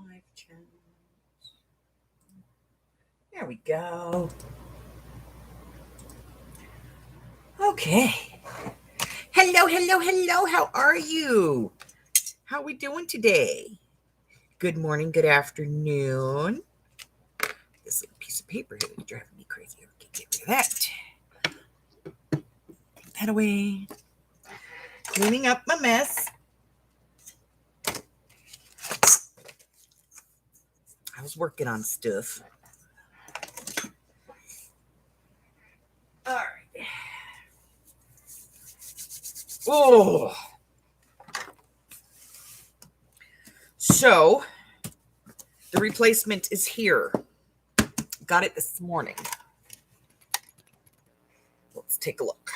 live chat. There we go. Okay. Hello, hello, hello. How are you? How are we doing today? Good morning, good afternoon. This little piece of paper here is driving me crazy. Okay, get rid of that. Take that away. Cleaning up my mess. I was working on stuff. All right. Oh. So, the replacement is here. Got it this morning. Let's take a look.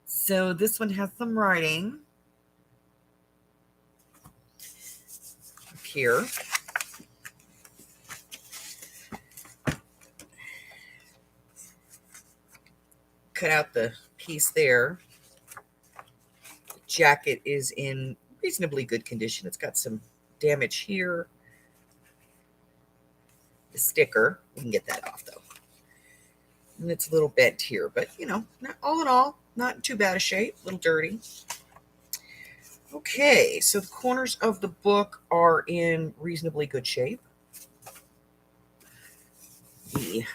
So this one has some writing up here. Cut out the piece there. The jacket is in reasonably good condition. It's got some damage here. The sticker, we can get that off though. And it's a little bent here, but not all in all, not in too bad a shape, a little dirty. Okay, so the corners of the book are in reasonably good shape. The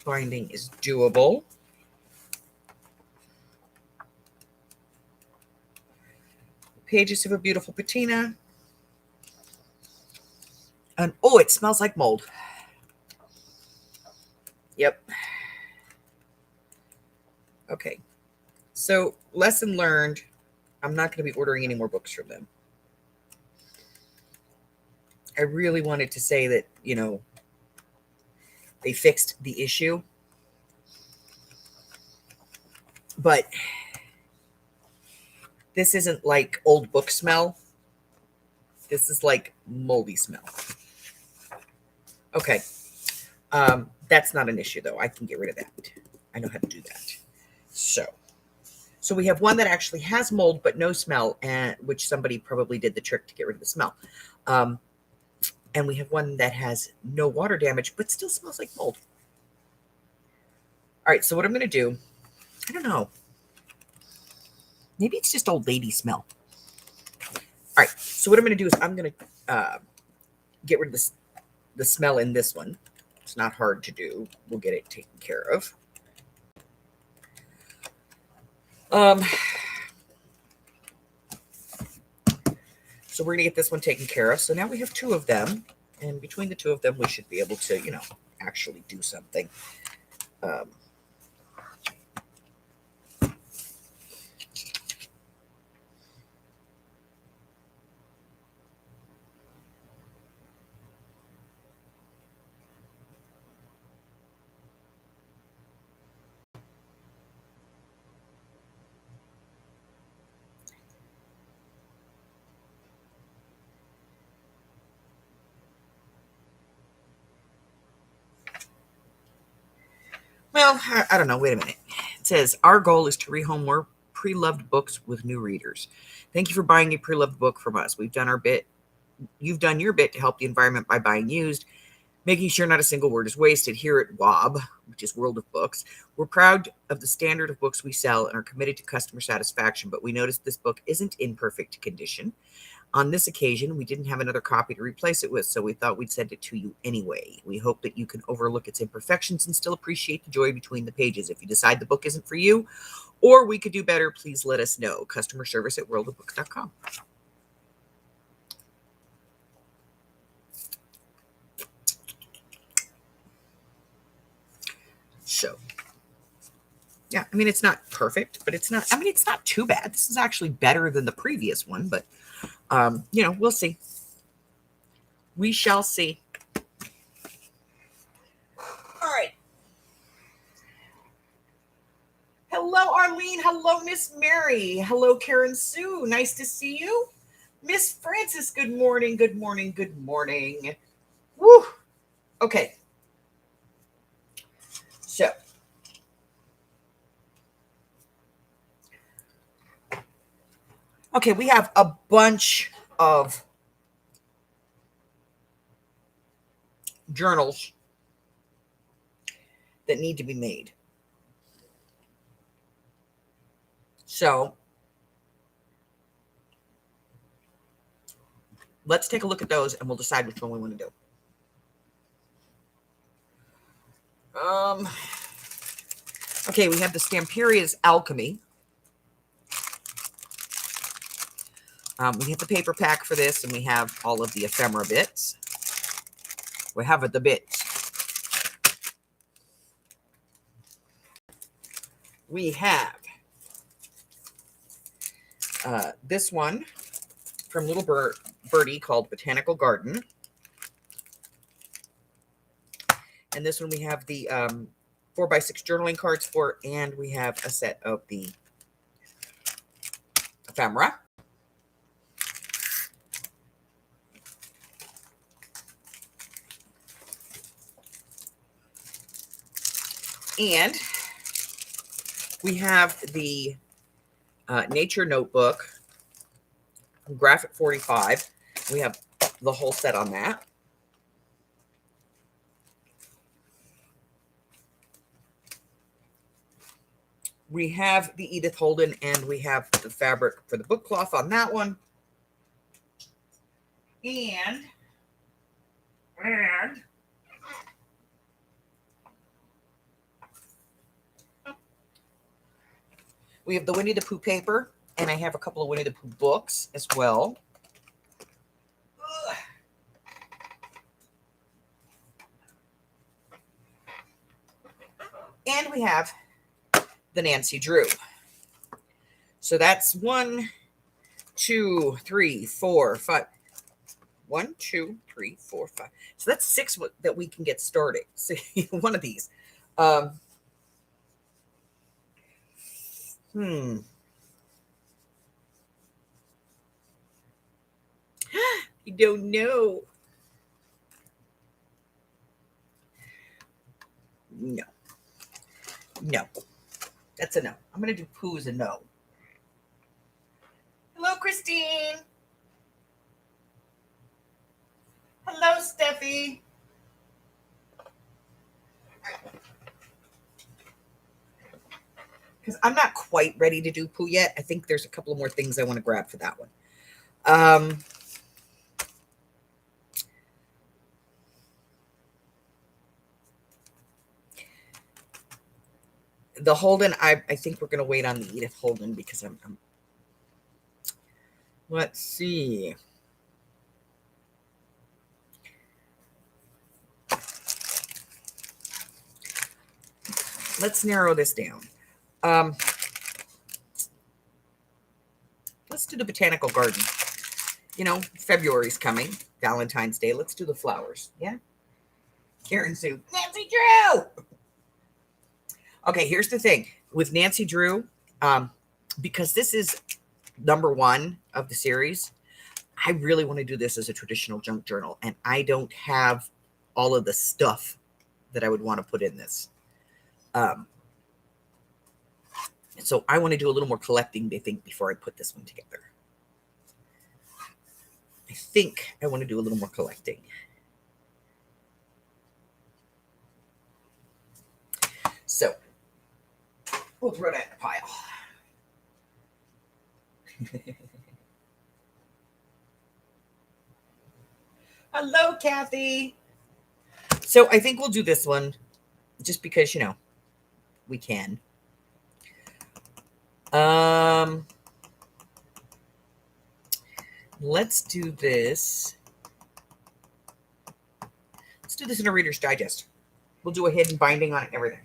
binding is doable. The pages have a beautiful patina. And oh, it smells like mold. Yep. Okay. So, lesson learned. I'm not going to be ordering any more books from them. I really wanted to say that, they fixed the issue. But this isn't like old book smell. This is like moldy smell. Okay. That's not an issue, though. I can get rid of that. I know how to do that. So we have one that actually has mold but no smell, and which somebody probably did the trick to get rid of the smell. And we have one that has no water damage but still smells like mold. All right, so what I'm going to do, I don't know. Maybe it's just old lady smell. All right, so what I'm going to do is I'm going to get rid of the smell in this one. It's not hard to do. We'll get it taken care of. So we're going to get this one taken care of. So now we have two of them. And between the two of them, we should be able to, actually do something. Well, I don't know. Wait a minute. It says, our goal is to rehome more pre-loved books with new readers. Thank you for buying a pre-loved book from us. We've done our bit. You've done your bit to help the environment by buying used, making sure not a single word is wasted. Here at WOB, which is World of Books, we're proud of the standard of books we sell and are committed to customer satisfaction, but we noticed this book isn't in perfect condition. On this occasion, we didn't have another copy to replace it with, so we thought we'd send it to you anyway. We hope that you can overlook its imperfections and still appreciate the joy between the pages. If you decide the book isn't for you, or we could do better, please let us know. Customer service at worldofbooks.com. So, yeah, I mean, it's not perfect, but it's not too bad. This is actually better than the previous one, but, we'll see. We shall see. All right. Hello, Arlene. Hello, Miss Mary. Hello, Karen Sue. Nice to see you. Miss Francis, good morning, good morning, good morning. Woo. Okay. So, Okay, we have a bunch of journals that need to be made. So let's take a look at those and we'll decide which one we want to do. Okay, we have the Stamperia's Alchemy. We have the paper pack for this, and we have all of the ephemera bits. We have the bits. We have this one from Little Birdie called Botanical Garden. And this one we have the 4x6 journaling cards for, and we have a set of the ephemera. And we have the Nature Notebook from Graphic 45. We have the whole set on that. We have the Edith Holden, and we have the fabric for the book cloth on that one. And we have the Winnie the Pooh paper, and I have a couple of Winnie the Pooh books as well. And we have the Nancy Drew. So that's 1, 2, 3, 4, 5. 1, 2, 3, 4, 5. So that's 6 that we can get started. So one of these. You don't know. No. That's a no. I'm going to do Pooh as a no. Hello, Christine. Hello, Steffi. Because I'm not quite ready to do Pooh yet. I think there's a couple of more things I want to grab for that one. The Holden, I think we're going to wait on the Edith Holden because I'm let's see. Let's narrow this down. Let's do the Botanical Garden. You know, February's coming. Valentine's Day. Let's do the flowers. Yeah? Karen Sue. Nancy Drew! Okay, here's the thing. With Nancy Drew, because this is number 1 of the series, I really want to do this as a traditional junk journal, and I don't have all of the stuff that I would want to put in this. So I want to do a little more collecting, I think, before I put this one together. I think I want to do a little more collecting. So we'll throw that in a pile. Hello, Kathy. So I think we'll do this one just because, you know, we can. Let's do this. Let's do this in a Reader's Digest. We'll do a hidden binding on it and everything.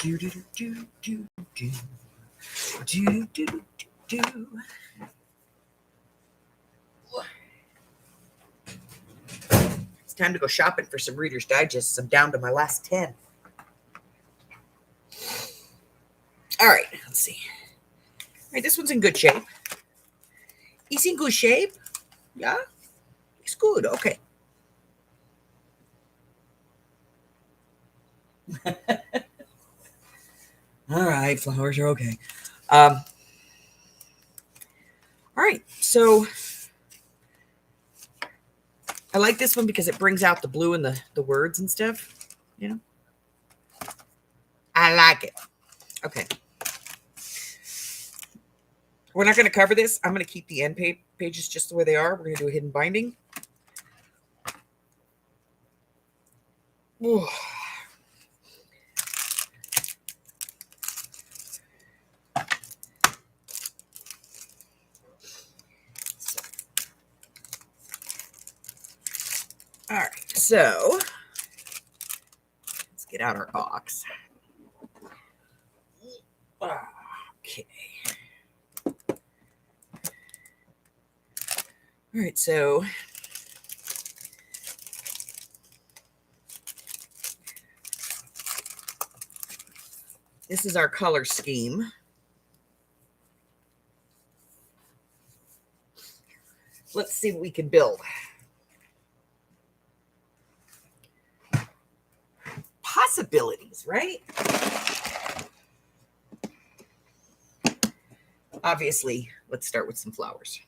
Do do do do do do do do do. It's time to go shopping for some Reader's Digests. I'm down to my last 10. All right, let's see. All right, this one's in good shape. He's in good shape. Yeah, it's good. Okay. All right, flowers are okay. All right, so I like this one because it brings out the blue and the words and stuff. You know, I like it. Okay. We're not going to cover this. I'm going to keep the end pages just the way they are. We're going to do a hidden binding. Ooh. All right, so let's get out our box. Okay. All right, so this is our color scheme. Let's see what we can build. Possibilities, right? Obviously, let's start with some flowers.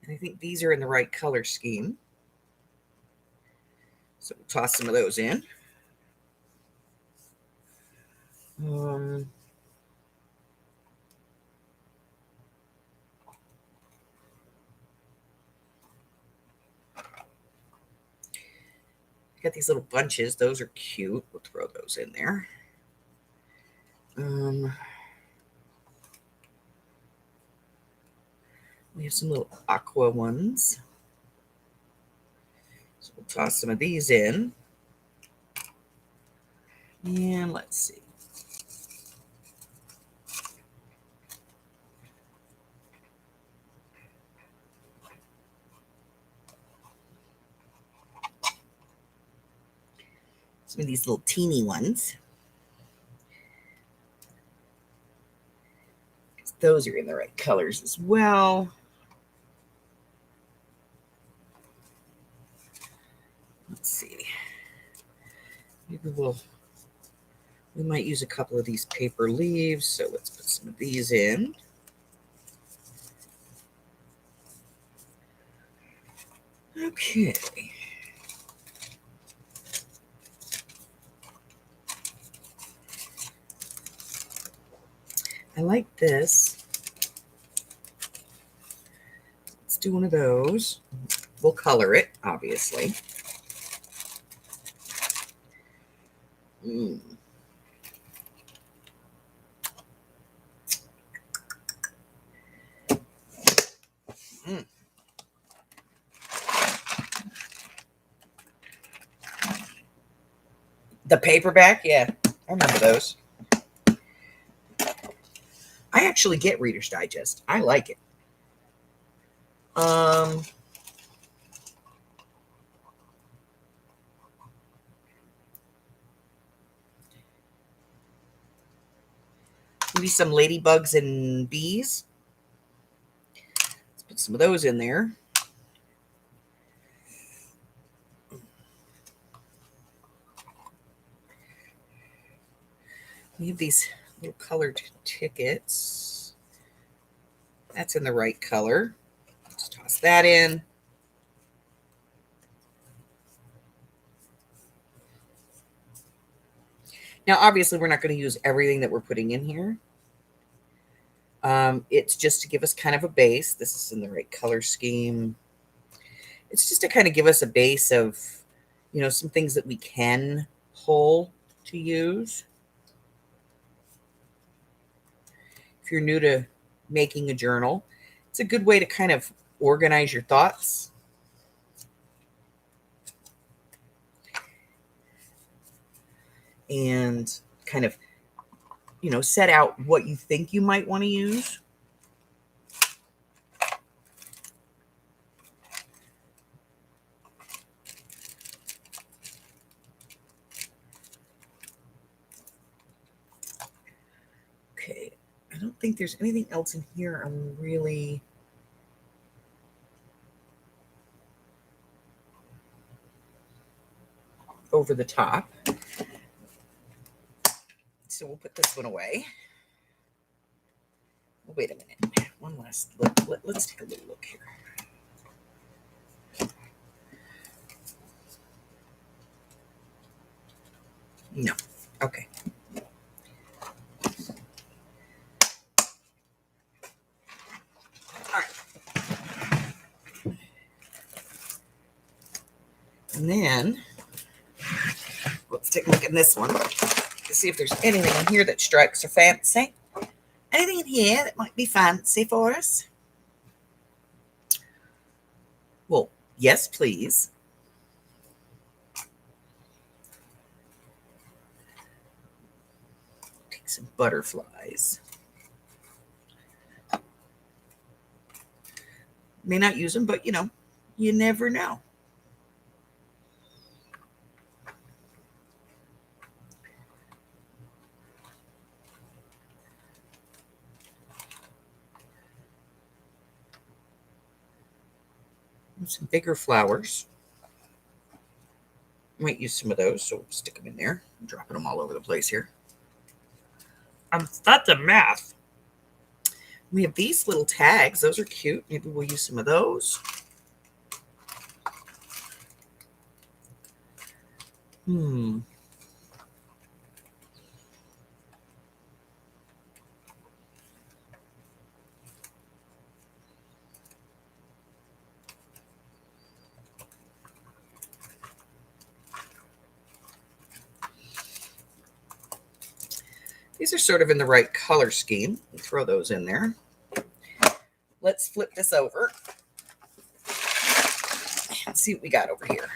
And I think these are in the right color scheme. So we'll toss some of those in. Got these little bunches. Those are cute. We'll throw those in there. We have some little aqua ones. So we'll toss some of these in. And let's see. Some of these little teeny ones. Those are in the right colors as well. Let's see. Maybe we might use a couple of these paper leaves. So let's put some of these in. Okay. I like this. Let's do one of those. We'll color it, obviously. The paperback, yeah, I remember those. I actually get Reader's Digest. I like it. Maybe some ladybugs and bees. Let's put some of those in there. We have these little colored tickets. That's in the right color. Let's toss that in. Now, obviously, we're not going to use everything that we're putting in here. It's just to give us kind of a base. This is in the right color scheme. It's just to kind of give us a base of, you know, some things that we can pull to use. If you're new to making a journal, It's a good way to kind of organize your thoughts. And kind of, set out what you think you might want to use. Okay, I don't think there's anything else in here I'm really over the top. So we'll put this one away. Wait a minute. One last let's take a little look here. No. Okay. All right. And then let's take a look at this one to see if there's anything in here that strikes our fancy. Anything in here that might be fancy for us? Well, yes, please. Take some butterflies. May not use them, but you never know. Some bigger flowers. Might use some of those, so we'll stick them in there. I'm dropping them all over the place here. That's a mess. We have these little tags. Those are cute. Maybe we'll use some of those. These are sort of in the right color scheme. We'll throw those in there. Let's flip this over and see what we got over here.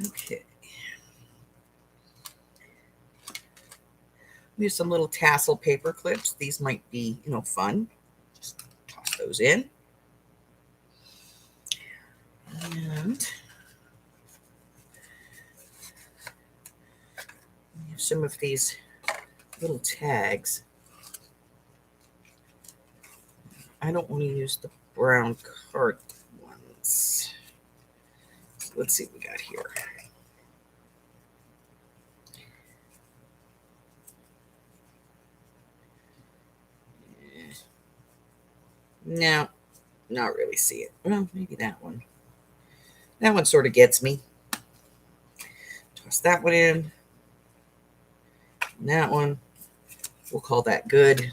Okay. We have some little tassel paper clips. These might be, fun. Just toss those in. And we have some of these little tags. I don't want to use the brown card ones. So let's see what we got here. No, not really see it. Well, maybe that one. That one sort of gets me. Toss that one in. And that one, we'll call that good.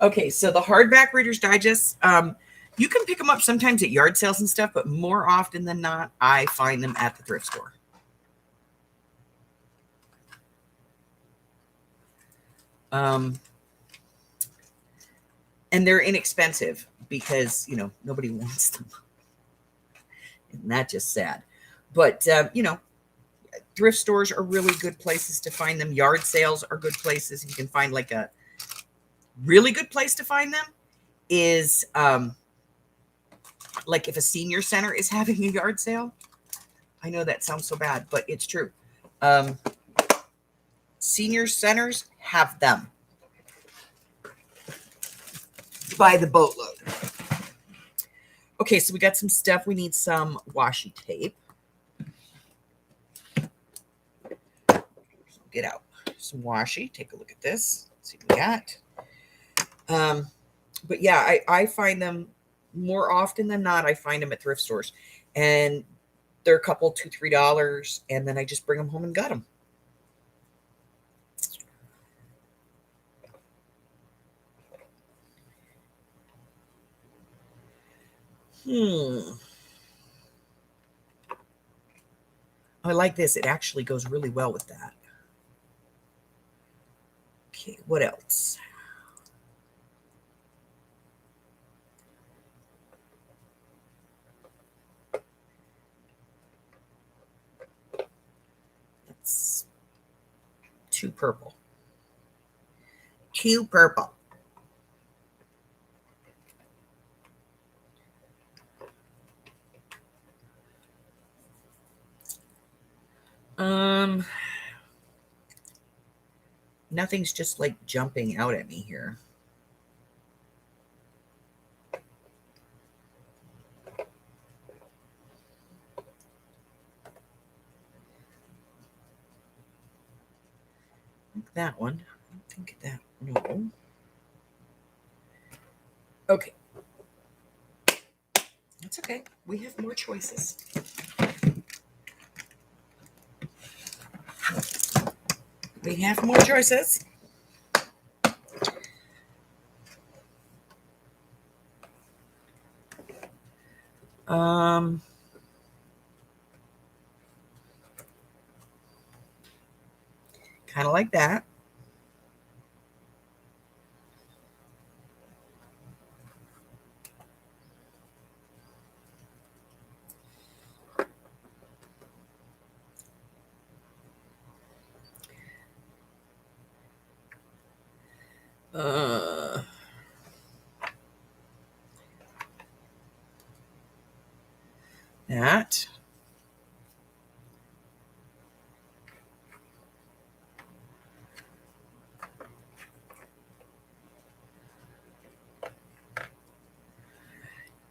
Okay, so the hardback Reader's Digest, you can pick them up sometimes at yard sales and stuff, but more often than not, I find them at the thrift store. And they're inexpensive because, nobody wants them. And that's just sad. But, thrift stores are really good places to find them. Yard sales are good places. You can find like a really good place to find them is like if a senior center is having a yard sale. I know that sounds so bad, but it's true. Senior centers have them by the boatload. Okay, so we got some stuff. We need some washi tape. Get out some washi. Take a look at this. Let's see what we got. But yeah, I find them more often than not. I find them at thrift stores, and they're a couple $2-3, and then I just bring them home and gut them. I like this. It actually goes really well with that. Okay, what else? That's too purple. Too purple. Nothing's just like jumping out at me here. Like that one. I don't think that, no. Okay. That's okay. We have more choices. We have more choices. Kind of like that. That.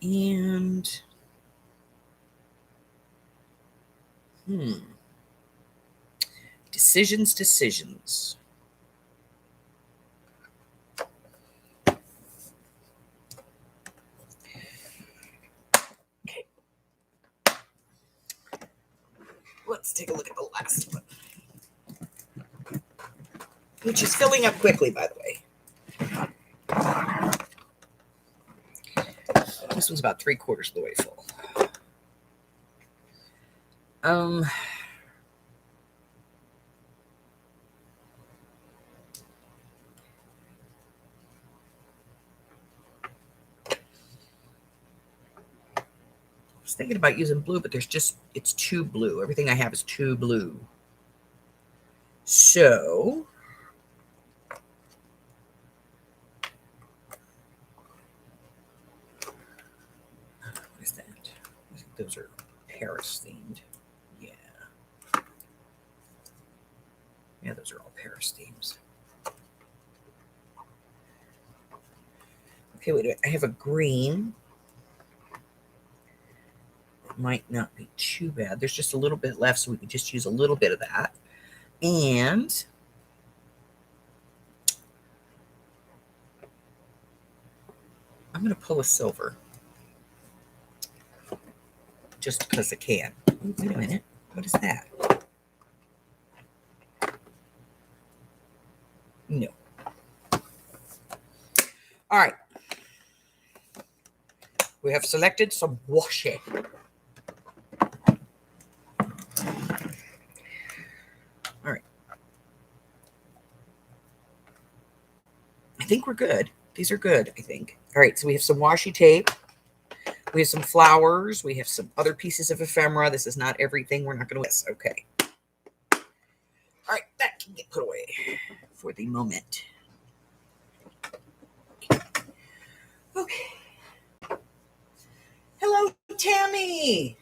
And decisions. Okay. Let's take a look at the last one, which is filling up quickly, by the way. This one's about 3/4 of the way full. I was thinking about using blue, but it's too blue. Everything I have is too blue. So what is that? I think those are Paris themed. Yeah. Yeah, those are all Paris themes. Okay, wait, I have a green. It might not be too bad. There's just a little bit left, so we can just use a little bit of that. And I'm going to pull a silver. Just because I can. Wait a minute. What is that? No. All right. We have selected some washi. All right. I think we're good. These are good, I think. All right. So we have some washi tape. We have some flowers. We have some other pieces of ephemera. This is not everything. We're not going to. Yes. Okay. All right. That can get put away for the moment. Okay. Hello, Tammy.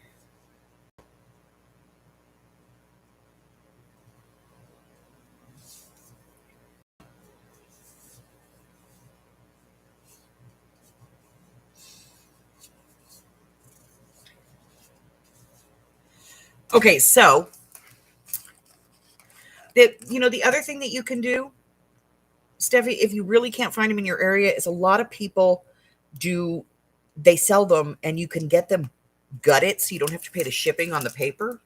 Okay, so the other thing that you can do, Steffi, if you really can't find them in your area, is a lot of people they sell them and you can get them gutted so you don't have to pay the shipping on the paper.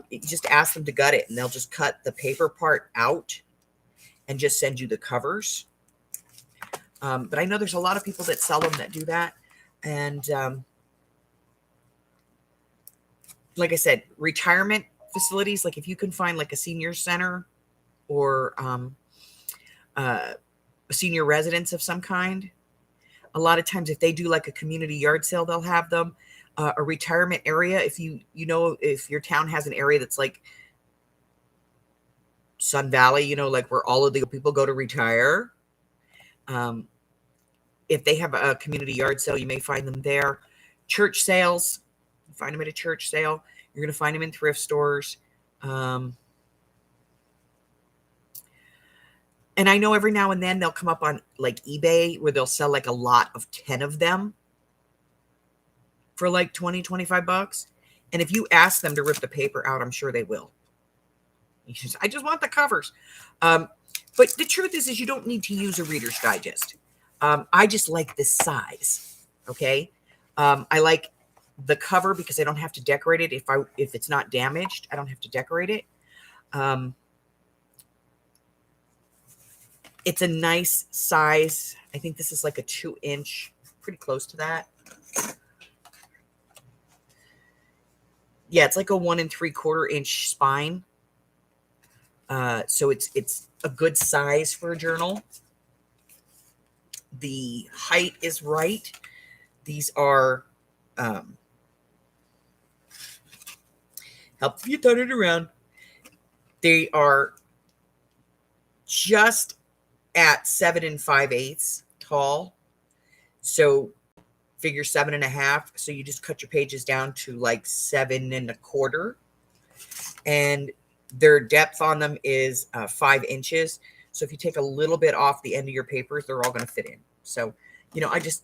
You just ask them to gut it and they'll just cut the paper part out and just send you the covers. But I know there's a lot of people that sell them that do that. And like I said, retirement facilities, like if you can find like a senior center or a senior residence of some kind, a lot of times if they do like a community yard sale, they'll have them. A retirement area, if if your town has an area that's like Sun Valley, like where all of the people go to retire. If they have a community yard sale, you may find them there. Church sales, you find them at a church sale. You're going to find them in thrift stores. And I know every now and then they'll come up on like eBay where they'll sell like a lot of 10 of them for like 20, 25 bucks. And if you ask them to rip the paper out, I'm sure they will. I just want the covers. But the truth is you don't need to use a Reader's Digest. I just like this size. Okay. I like the cover because I don't have to decorate it. If it's not damaged, I don't have to decorate it. It's a nice size. I think this is like a 2-inch, pretty close to that. Yeah, it's like a 1 3/4 inch spine. So it's a good size for a journal. The height is right. These are help if you turn it around. They are just at 7 5/8 tall. So figure 7.5. So you just cut your pages down to like 7 1/4. And their depth on them is 5 inches. So if you take a little bit off the end of your papers, they're all going to fit in. So, I just,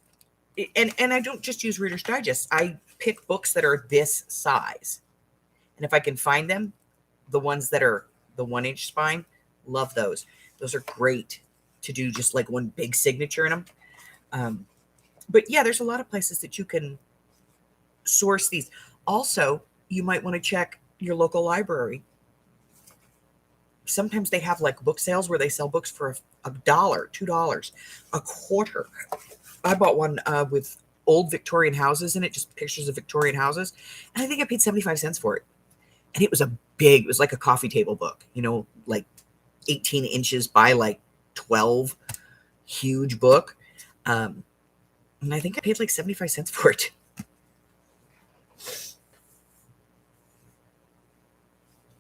and I don't just use Reader's Digest. I pick books that are this size. And if I can find them, the ones that are the 1-inch spine, love those. Those are great to do just like one big signature in them. But yeah, there's a lot of places that you can source these. Also, you might want to check your local library. Sometimes they have like book sales where they sell books for $1, $2, $1/4. I bought one with old Victorian houses in it, just pictures of Victorian houses. And I think I paid 75 cents for it. And it was it was like a coffee table book, like 18 inches by like 12, huge book. And I think I paid like 75 cents for it.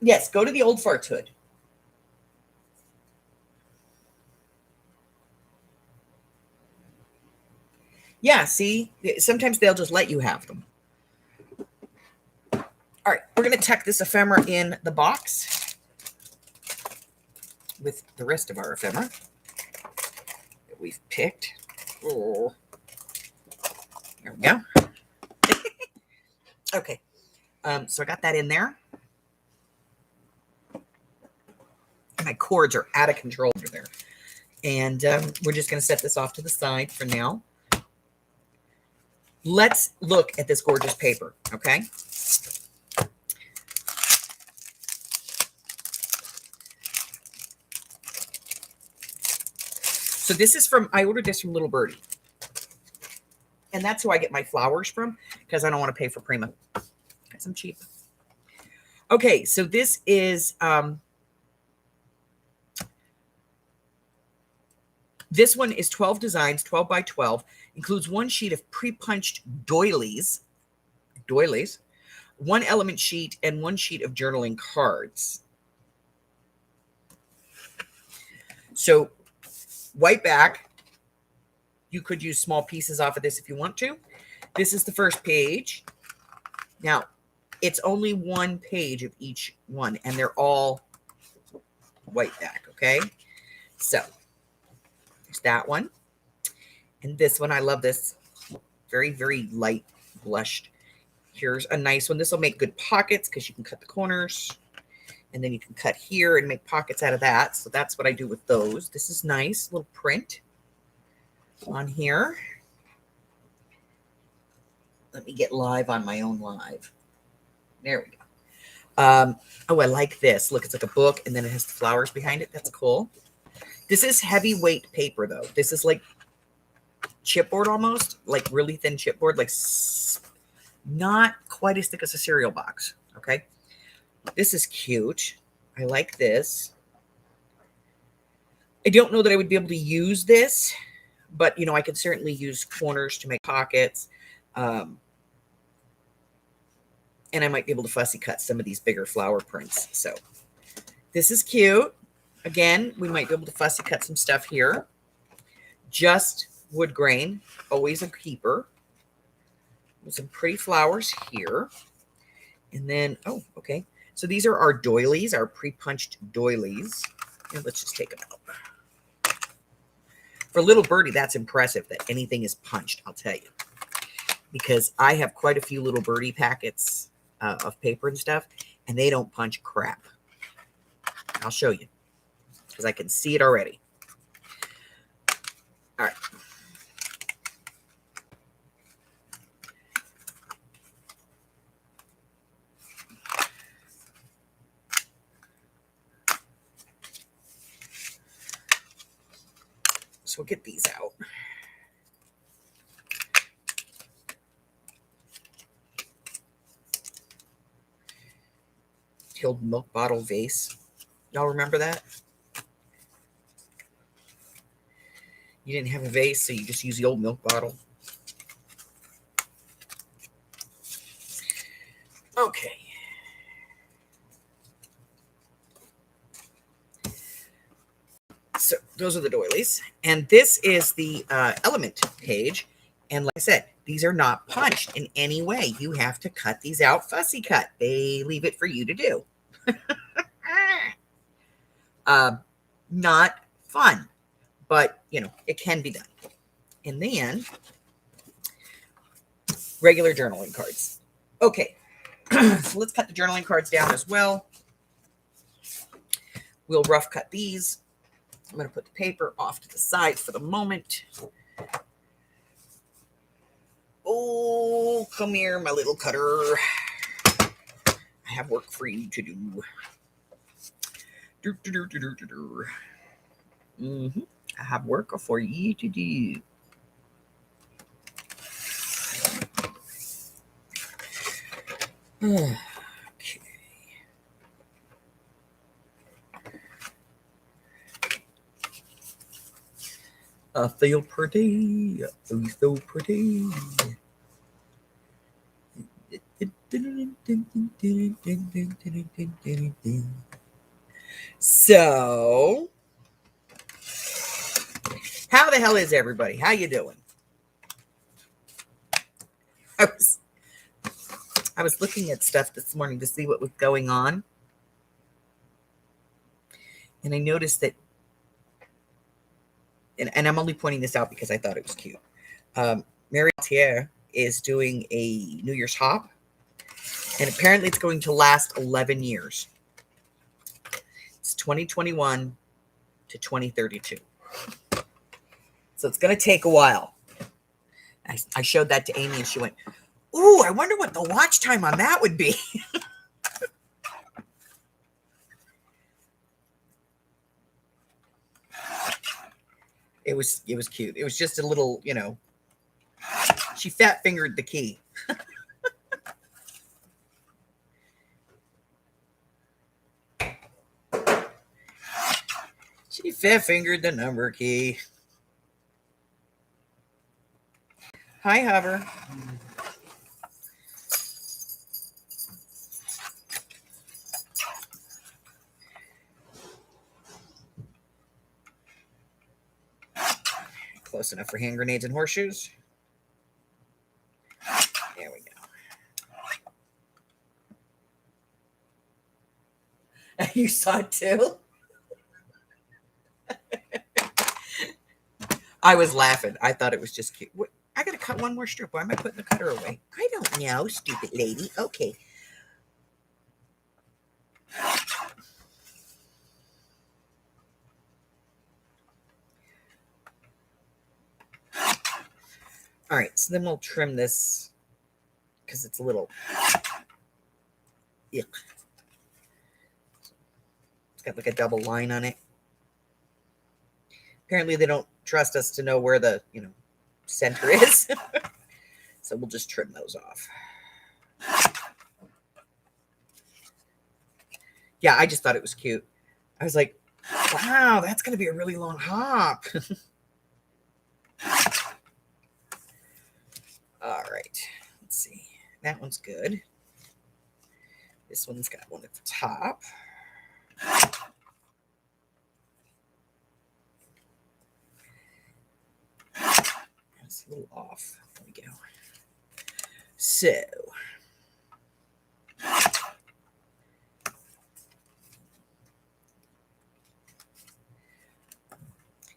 Yes, go to the Old Farts Hood. Yeah, see, sometimes they'll just let you have them. All right, we're going to tuck this ephemera in the box with the rest of our ephemera that we've picked. Oh. There we go. Okay, so I got that in there. My cords are out of control over there. And we're just going to set this off to the side for now. Let's look at this gorgeous paper, okay? So this is I ordered this from Little Birdie. And that's who I get my flowers from because I don't want to pay for Prima. Because I'm cheap. Okay, so this is... this one is 12 designs, 12 by 12, includes one sheet of pre-punched doilies, one element sheet, and one sheet of journaling cards. So white back, you could use small pieces off of this if you want to. This is the first page. Now, it's only one page of each one, and they're all white back, okay? So there's that one. And this one, I love this. Very, very light blushed. Here's a nice one. This will make good pockets because you can cut the corners. And then you can cut here and make pockets out of that. So that's what I do with those. This is nice. Little print on here. Let me get live on my own live. There we go. Oh, I like this. Look, it's like a book, and then it has the flowers behind it. That's cool. This is heavyweight paper, though. This is like chipboard almost, like really thin chipboard, like not quite as thick as a cereal box. Okay. This is cute. I like this. I don't know that I would be able to use this, but I could certainly use corners to make pockets. And I might be able to fussy cut some of these bigger flower prints. So this is cute. Again, we might be able to fussy cut some stuff here. Just wood grain, always a keeper. With some pretty flowers here. And then, oh, okay. So these are our doilies, our pre-punched doilies. And let's just take them out. For Little Birdie, that's impressive that anything is punched, I'll tell you. Because I have quite a few Little Birdie packets of paper and stuff, and they don't punch crap. I'll show you, because I can see it already. All right. So we'll get these out. The old milk bottle vase. Y'all remember that? You didn't have a vase, so you just use the old milk bottle. Okay. So those are the doilies. And this is the element page. And like I said, these are not punched in any way. You have to cut these out fussy cut. They leave it for you to do. Not fun, but it can be done. And then regular journaling cards. Okay, so let's cut the journaling cards down as well. We'll rough cut these. I'm going to put the paper off to the side for the moment. Oh, come here, my little cutter. I have work for you to do. I have work for you to do. Okay. I feel pretty. Oh, so pretty. So, how the hell is everybody? How you doing? I was looking at stuff this morning to see what was going on. And I noticed that, and I'm only pointing this out because I thought it was cute. Mary Altier is doing a New Year's hop. And apparently it's going to last 11 years. It's 2021 to 2032. So it's going to take a while. I showed that to Amy and she went, ooh, I wonder what the watch time on that would be. It was cute. It was just a little, she fat fingered the key. She fat fingered the number key. Hi, Hover. Close enough for hand grenades and horseshoes. There we go. You saw it too? I was laughing. I thought it was just cute. What? I got to cut one more strip. Why am I putting the cutter away? I don't know, stupid lady. Okay. All right, so then we'll trim this because it's a little, yuck. It's got like a double line on it. Apparently they don't trust us to know where the, center is. So we'll just trim those off. Yeah, I just thought it was cute. I was like, wow, that's going to be a really long hop. All right. Let's see. That one's good. This one's got one at the top. It's a little off. There we go. So,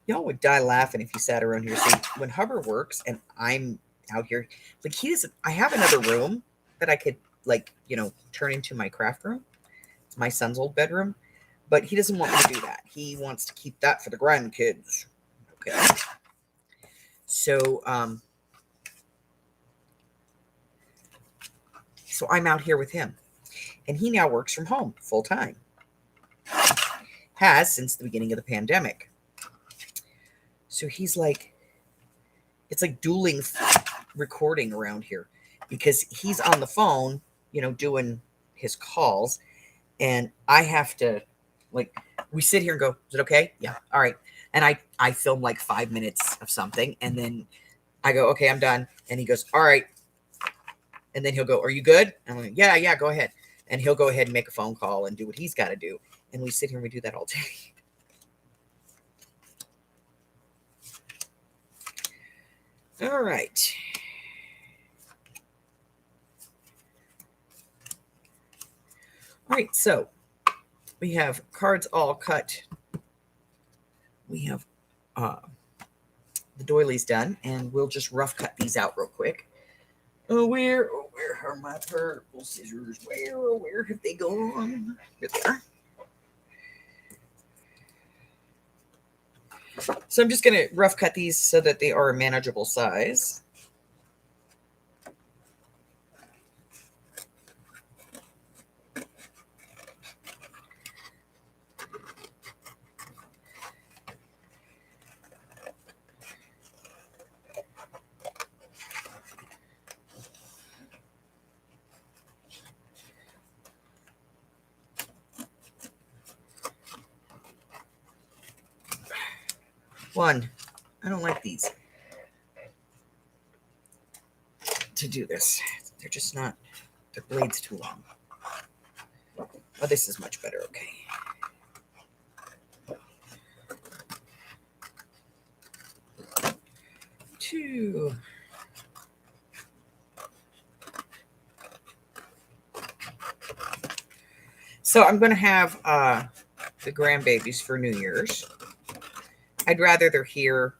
y'all would die laughing if you sat around here. See, when Hubbard works and I'm out here, like he doesn't, I have another room that I could, like, turn into my craft room. It's my son's old bedroom, but he doesn't want me to do that. He wants to keep that for the grandkids. Okay. So, so I'm out here with him, and he now works from home full time. Has since the beginning of the pandemic. So he's like, it's like dueling recording around here because he's on the phone, doing his calls, and I have to, like, we sit here and go, is it okay? Yeah. All right. And I film like 5 minutes of something, and then I go, okay, I'm done. And he goes, all right. And then he'll go, are you good? And I'm like, yeah, go ahead. And he'll go ahead and make a phone call and do what he's got to do. And we sit here and we do that all day. All right. All right, so we have cards all cut. We have the doilies done, and we'll just rough cut these out real quick. Where are my purple scissors? Where have they gone? Here they are. So I'm just going to rough cut these so that they are a manageable size. One, I don't like these to do this. They're just not, their blade's too long. Oh, this is much better. Okay. Two. So I'm going to have the grandbabies for New Year's. I'd rather they're here,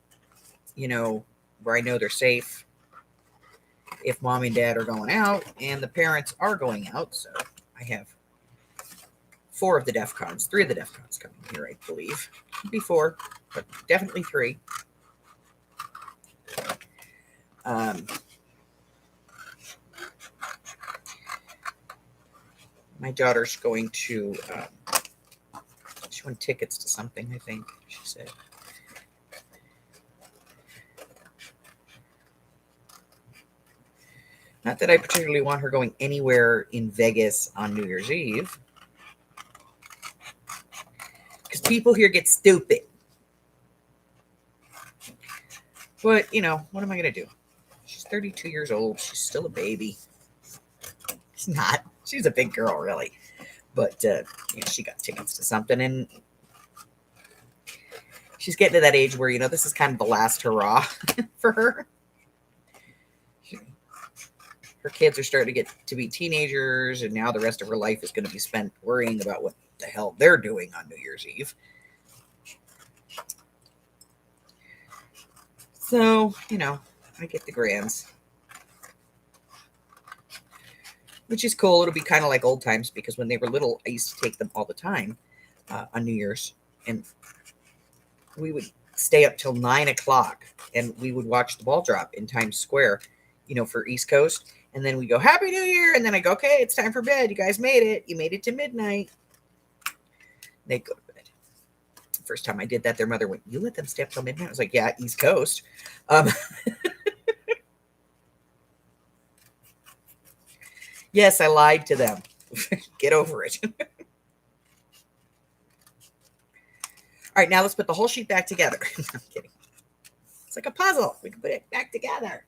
where I know they're safe. If mom and dad are going out and the parents are going out. So I have 4 of the DEFCONs, 3 of the DEFCONs coming here, I believe. Could be 4, but definitely 3. My daughter's going to, she won tickets to something, I think, she said. Not that I particularly want her going anywhere in Vegas on New Year's Eve. Because people here get stupid. But, what am I going to do? She's 32 years old. She's still a baby. She's not. She's a big girl, really. But, she got tickets to something. And she's getting to that age where, this is kind of the last hurrah for her. Her kids are starting to get to be teenagers, and now the rest of her life is going to be spent worrying about what the hell they're doing on New Year's Eve. So, I get the grands, which is cool. It'll be kind of like old times, because when they were little, I used to take them all the time on New Year's, and we would stay up till 9 o'clock, and we would watch the ball drop in Times Square, for East Coast. And then we go, Happy New Year. And then I go, okay, it's time for bed. You guys made it. You made it to midnight. They'd go to bed. The first time I did that, their mother went, you let them stay up till midnight? I was like, yeah, East Coast. Yes, I lied to them. Get over it. right, now let's put the whole sheet back together. I'm kidding. It's like a puzzle. We can put it back together.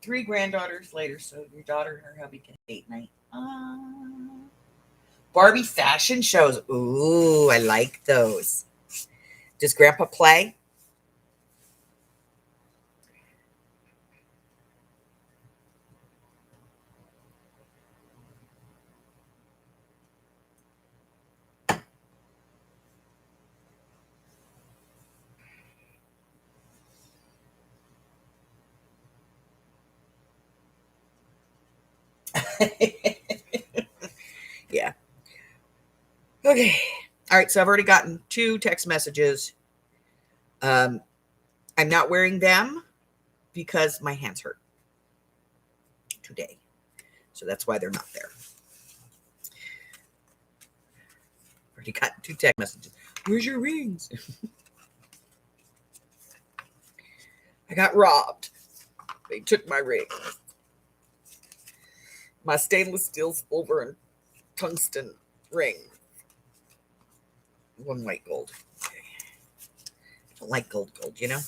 3 granddaughters later, so your daughter and her hubby can date night. Barbie fashion shows. Ooh, I like those. Does Grandpa play? Yeah. Okay. All right. So I've already gotten 2 text messages. I'm not wearing them because my hands hurt today. So that's why they're not there. Already got 2 text messages. Where's your rings? I got robbed. They took my ring. My stainless steel, silver, and tungsten ring. 1 white gold. Okay. I don't like gold, you know?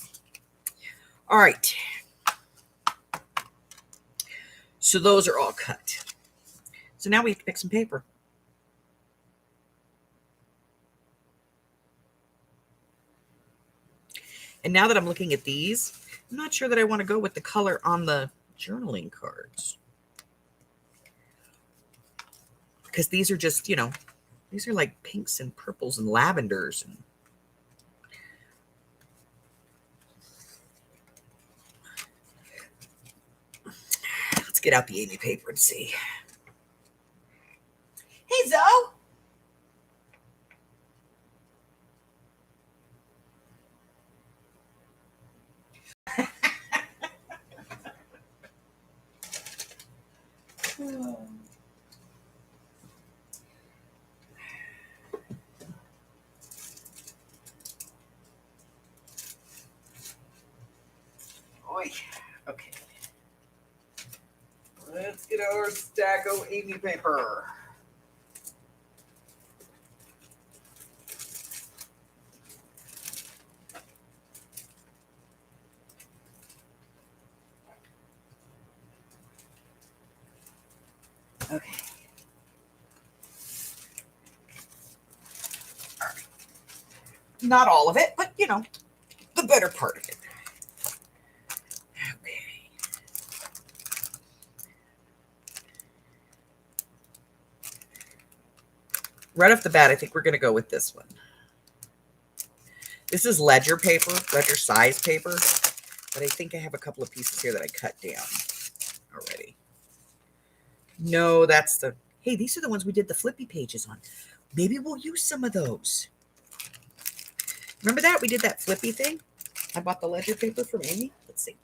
All right. So those are all cut. So now we have to pick some paper. And now that I'm looking at these, I'm not sure that I want to go with the color on the journaling cards. Because these are just, these are like pinks and purples and lavenders. And let's get out the Amy paper and see. Hey, Zoe. Okay. Let's get our stack of Amy paper. Okay. All right. Not all of it, but the better part of it. Okay. Right off the bat, I think we're going to go with this one. This is ledger paper, ledger size paper, but I think I have a couple of pieces here that I cut down already. No, that's the, hey, these are the ones we did the flippy pages on. Maybe we'll use some of those. Remember that? We did that flippy thing. I bought the ledger paper from Amy. Let's see.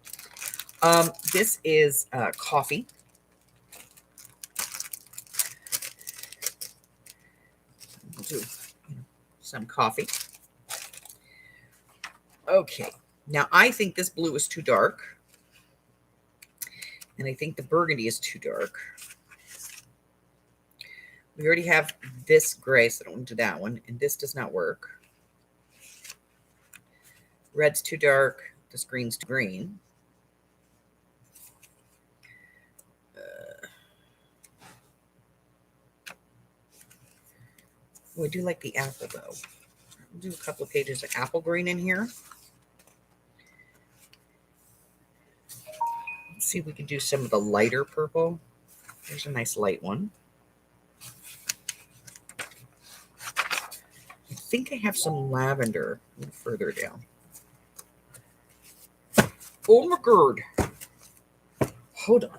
This is coffee. We'll do some coffee. Okay. Now, I think this blue is too dark. And I think the burgundy is too dark. We already have this gray, so I don't want to do that one. And this does not work. Red's too dark. This green's too green. I do like the apple, though. I'll do a couple of pages of apple green in here. Let's see if we can do some of the lighter purple. There's a nice light one. I think I have some lavender a little further down. Oh my God. Hold on.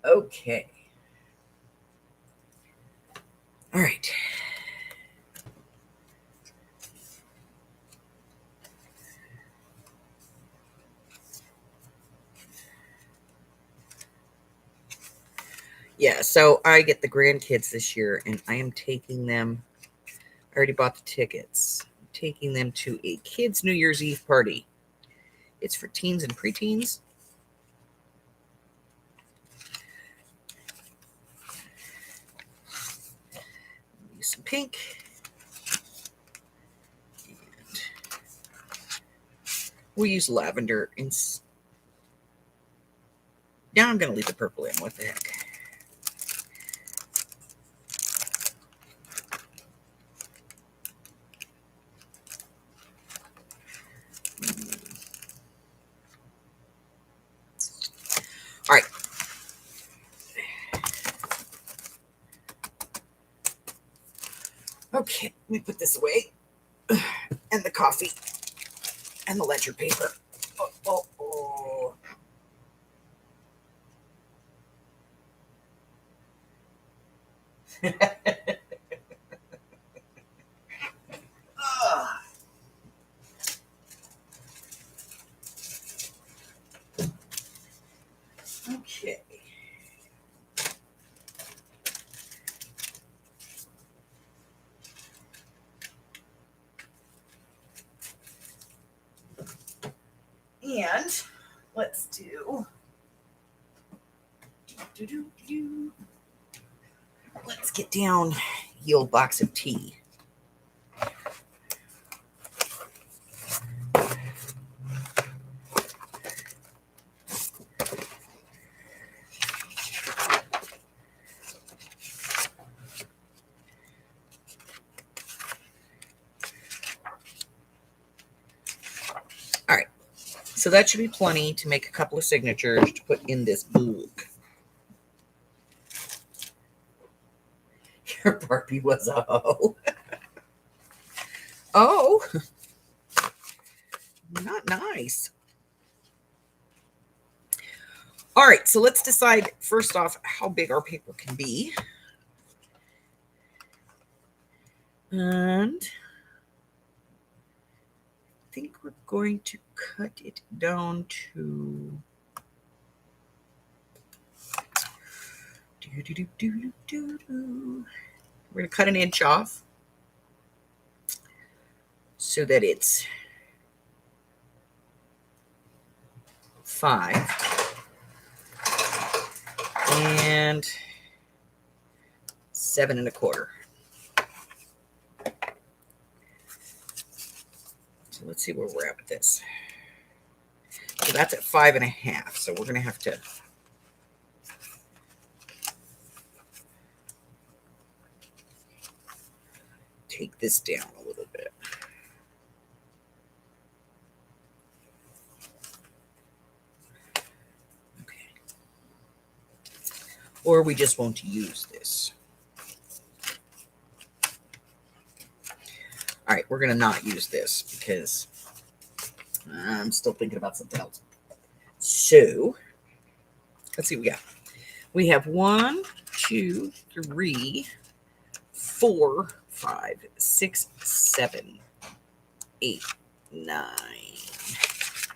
Okay. All right. Yeah, so I get the grandkids this year, and I am taking them I already bought the tickets. I'm taking them to a kids' New Year's Eve party. It's for teens and preteens. Use some pink. And we'll use lavender. Now I'm going to leave the purple in. What the heck? All right. Okay, let me put this away. And the coffee. And the ledger paper. Oh. Okay. And let's do. Let's get down the old box of tea. All right. So that should be plenty to make a couple of signatures to put in this book. Your Barbie was a hoe. Oh, not nice. All right, so let's decide first off how big our paper can be. And I think we're going to cut it down to we're going to cut an inch off so that it's 5 and 7 1/4. So let's see where we're at with this. So that's at 5 1/2. So we're going to have to take this down a little bit. Okay. Or we just won't use this. All right, we're going to not use this because I'm still thinking about something else. So let's see what we got. We have 1, 2, 3, 4, 5, 6, 7, 8, 9,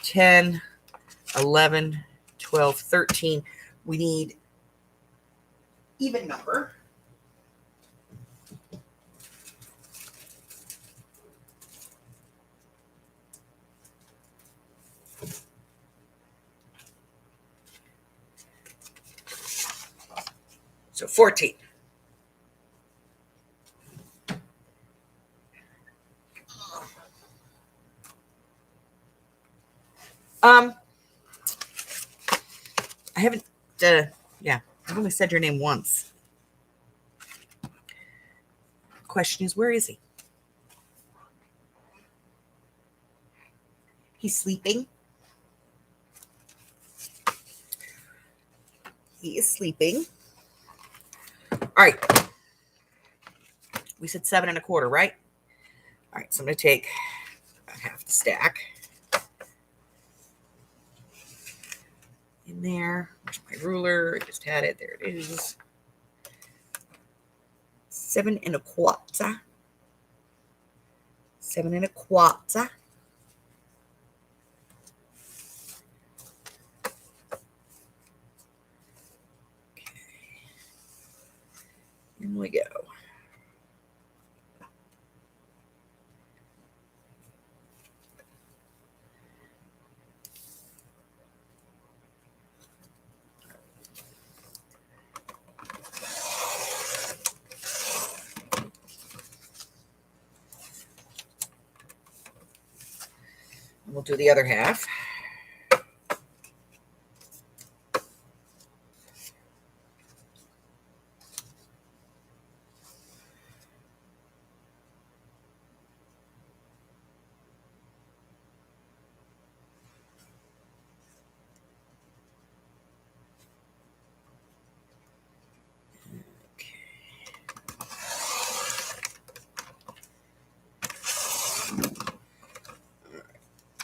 10, 11, 12, 13. We need even number. So 14. I haven't, yeah, I've only said your name once. Question is, where is he? He's sleeping. He is sleeping. All right. We said 7 1/4, right? All right, so I'm going to take about half the stack in there. Where's my ruler? I just had it. There it is. 7 1/4. 7 1/4. Okay. In we go. We'll do the other half.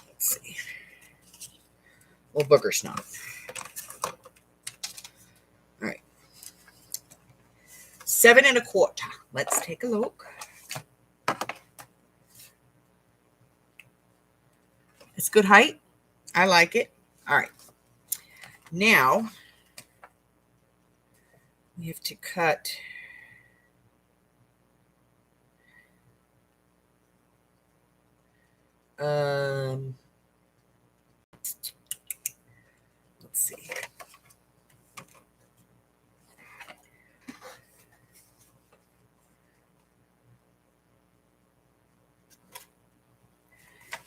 Let's see. Little booger snot. All right. 7 1/4. Let's take a look. It's good height. I like it. All right. Now we have to cut let's see.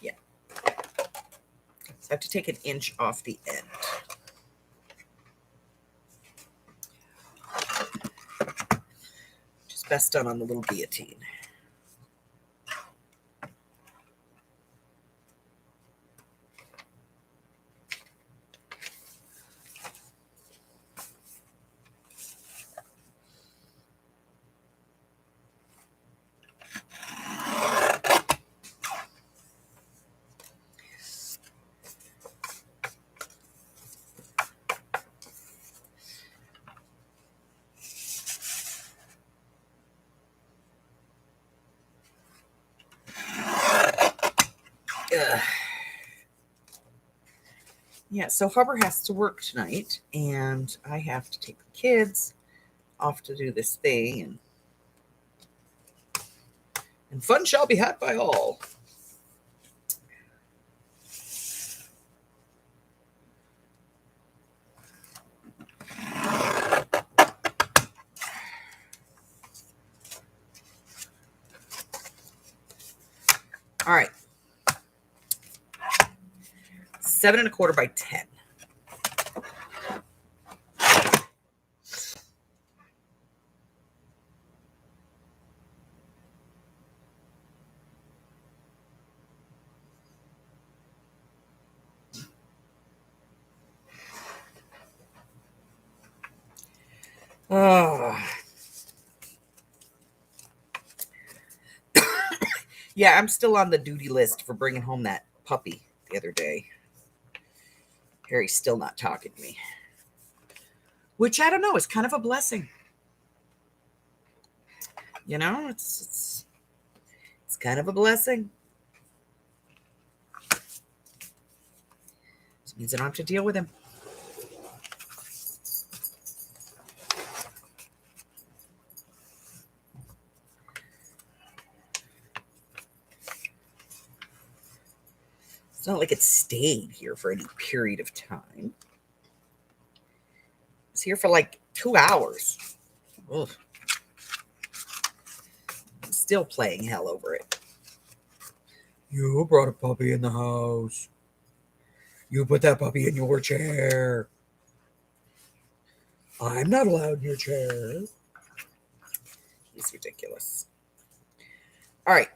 Yeah. So I have to take an inch off the end. Which is best done on the little guillotine. Yeah, so Hubber has to work tonight, and I have to take the kids off to do this thing, and fun shall be had by all. All right. 7 1/4 by 10. Oh. Yeah, I'm still on the duty list for bringing home that puppy the other day. Harry's still not talking to me. Which, I don't know, is kind of a blessing. You know, it's kind of a blessing. It means I don't have to deal with him. It's not like it stayed here for any period of time. It's here for like 2 hours. Ugh. I'm still playing hell over it. You brought a puppy in the house. You put that puppy in your chair. I'm not allowed in your chair. He's ridiculous. All right.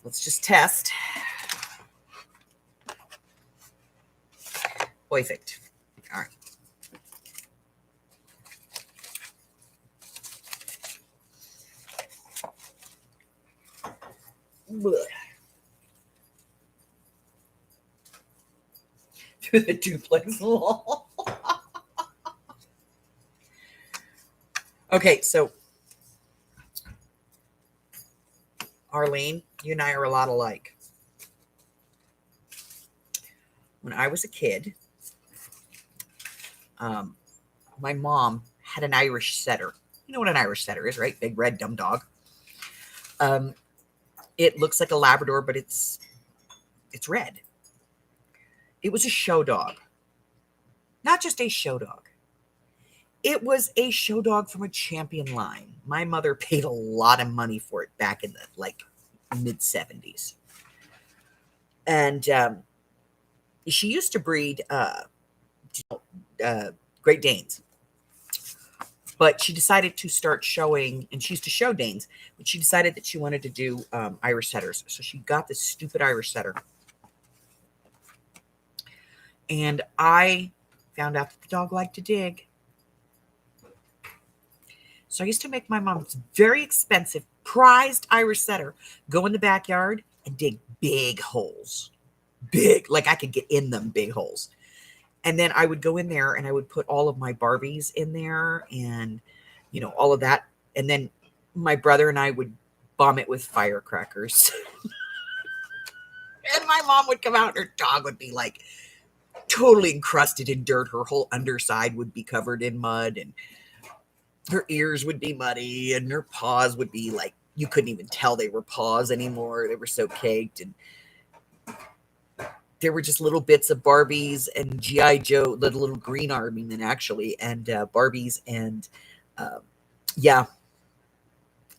Let's just test. Perfect. All right. Blech. Through the duplex wall. Okay, so Arlene, you and I are a lot alike. When I was a kid, my mom had an Irish setter. You know what an Irish setter is, right? Big red dumb dog. It looks like a Labrador, but it's red. It was a show dog. Not just a show dog. It was a show dog from a champion line. My mother paid a lot of money for it back in the, mid-70s. And she used to breed Great Danes. But she decided to start showing, and she used to show Danes, but she decided that she wanted to do Irish setters. So she got this stupid Irish setter. And I found out that the dog liked to dig. So I used to make my mom's very expensive, prized Irish setter go in the backyard and dig big holes. Big, like I could get in them, big holes. And then I would go in there and I would put all of my Barbies in there and, all of that. And then my brother and I would bomb it with firecrackers. And my mom would come out and her dog would be like totally encrusted in dirt. Her whole underside would be covered in mud and her ears would be muddy and her paws would be like, you couldn't even tell they were paws anymore. They were so caked. And there were just little bits of Barbies and G.I. Joe, the little green army men actually, and Barbies and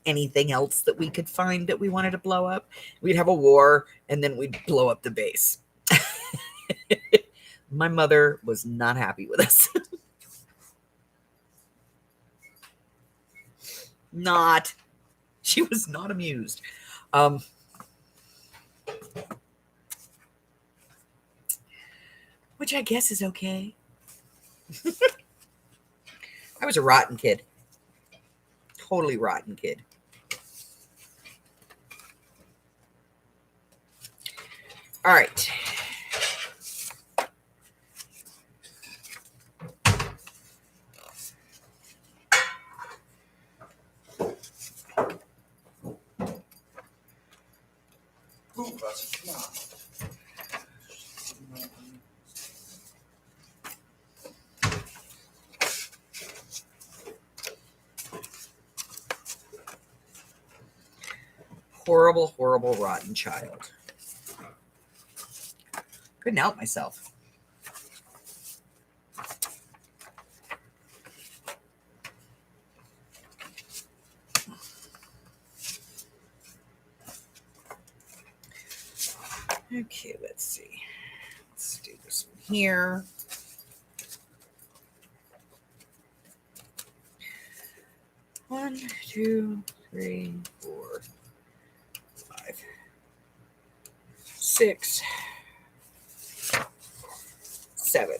anything else that we could find that we wanted to blow up. We'd have a war and then we'd blow up the base. My mother was not happy with us. She was not amused. Which I guess is okay. I was a rotten kid. Totally rotten kid. All right. Horrible, horrible, rotten child. Couldn't help myself. Okay, let's see. Let's do this one here. One, two, three, 4, 5, 6, 7.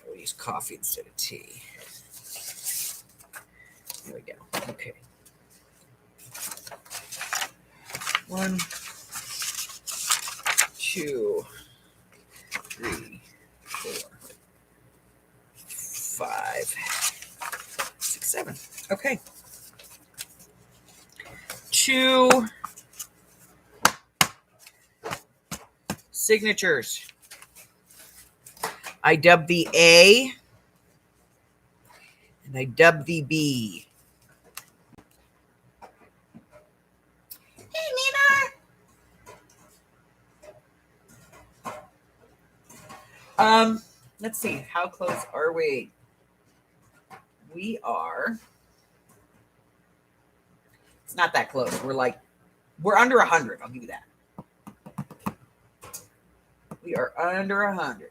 We'll use coffee instead of tea. There we go. Okay. 1, 2, 3, 4, 5, 6, 7. Okay. 2 signatures. I dub the A and I dub the B. Hey, Nina. Let's see. How close are we? We are. It's not that close. We're under 100. I'll give you that. We are under 100.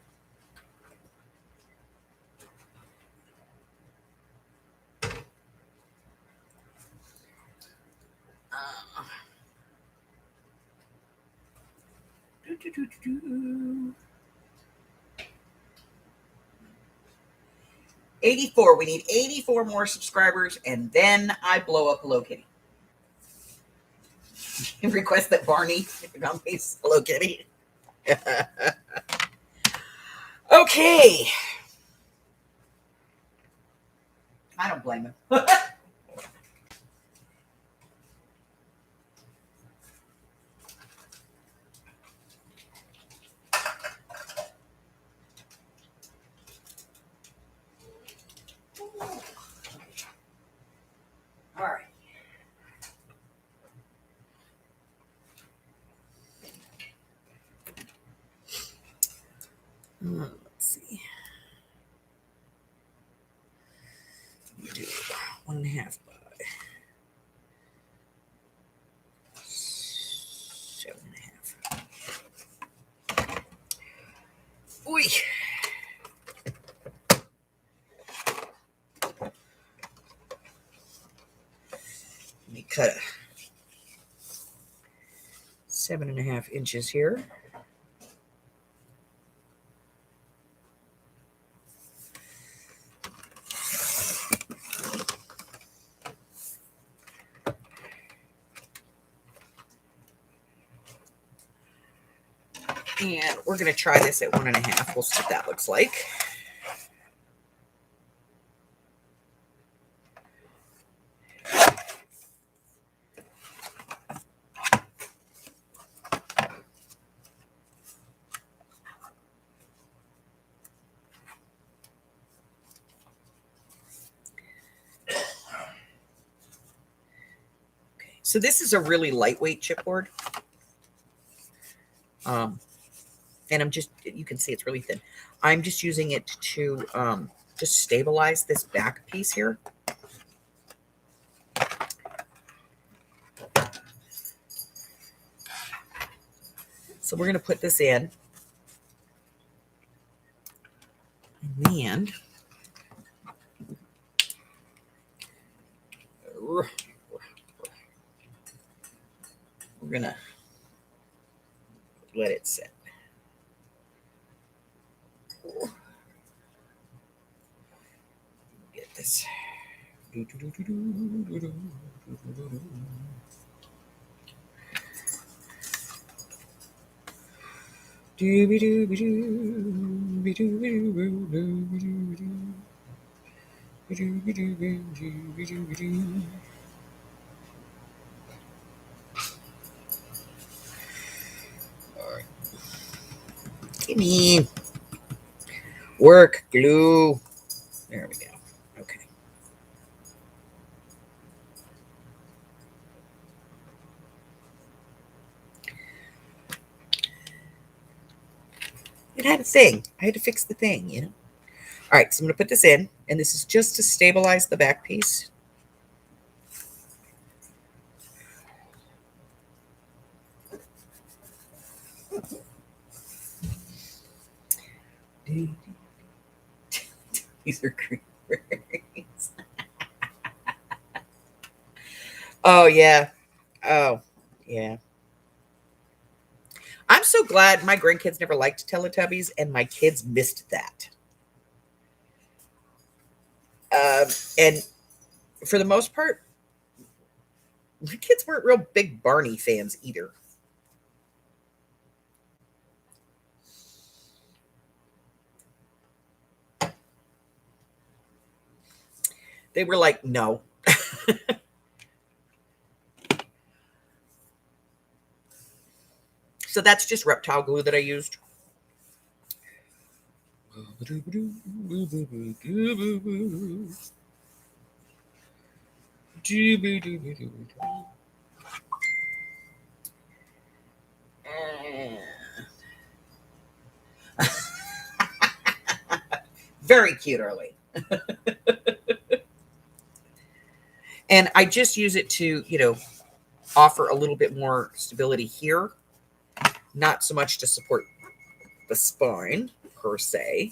Do. 84. We need 84 more subscribers, and then I blow up Hello Kitty. Request that Barney accompanies Hello Kitty. Okay. I don't blame him. All right. Let's see. We do 1.5 by 7.5. Oy. Let me cut 7.5 inches here. And we're going to try this at 1.5. We'll see what that looks like. So this is a really lightweight chipboard. And I'm just, you can see it's really thin. I'm just using it to just stabilize this back piece here. So we're going to put this in. And we're going to let it sit. Get this. All right. Give me work glue. There we go. Okay. It had a thing. I had to fix the thing, you know. All right, so I'm going to put this in, and this is just to stabilize the back piece. These are creepers. Oh, yeah. Oh, yeah. I'm so glad my grandkids never liked Teletubbies, and my kids missed that. And for the most part, my kids weren't real big Barney fans either. They were like, no. So that's just reptile glue that I used. Very cute, Arlene. And I just use it to, you know, offer a little bit more stability here. Not so much to support the spine, per se.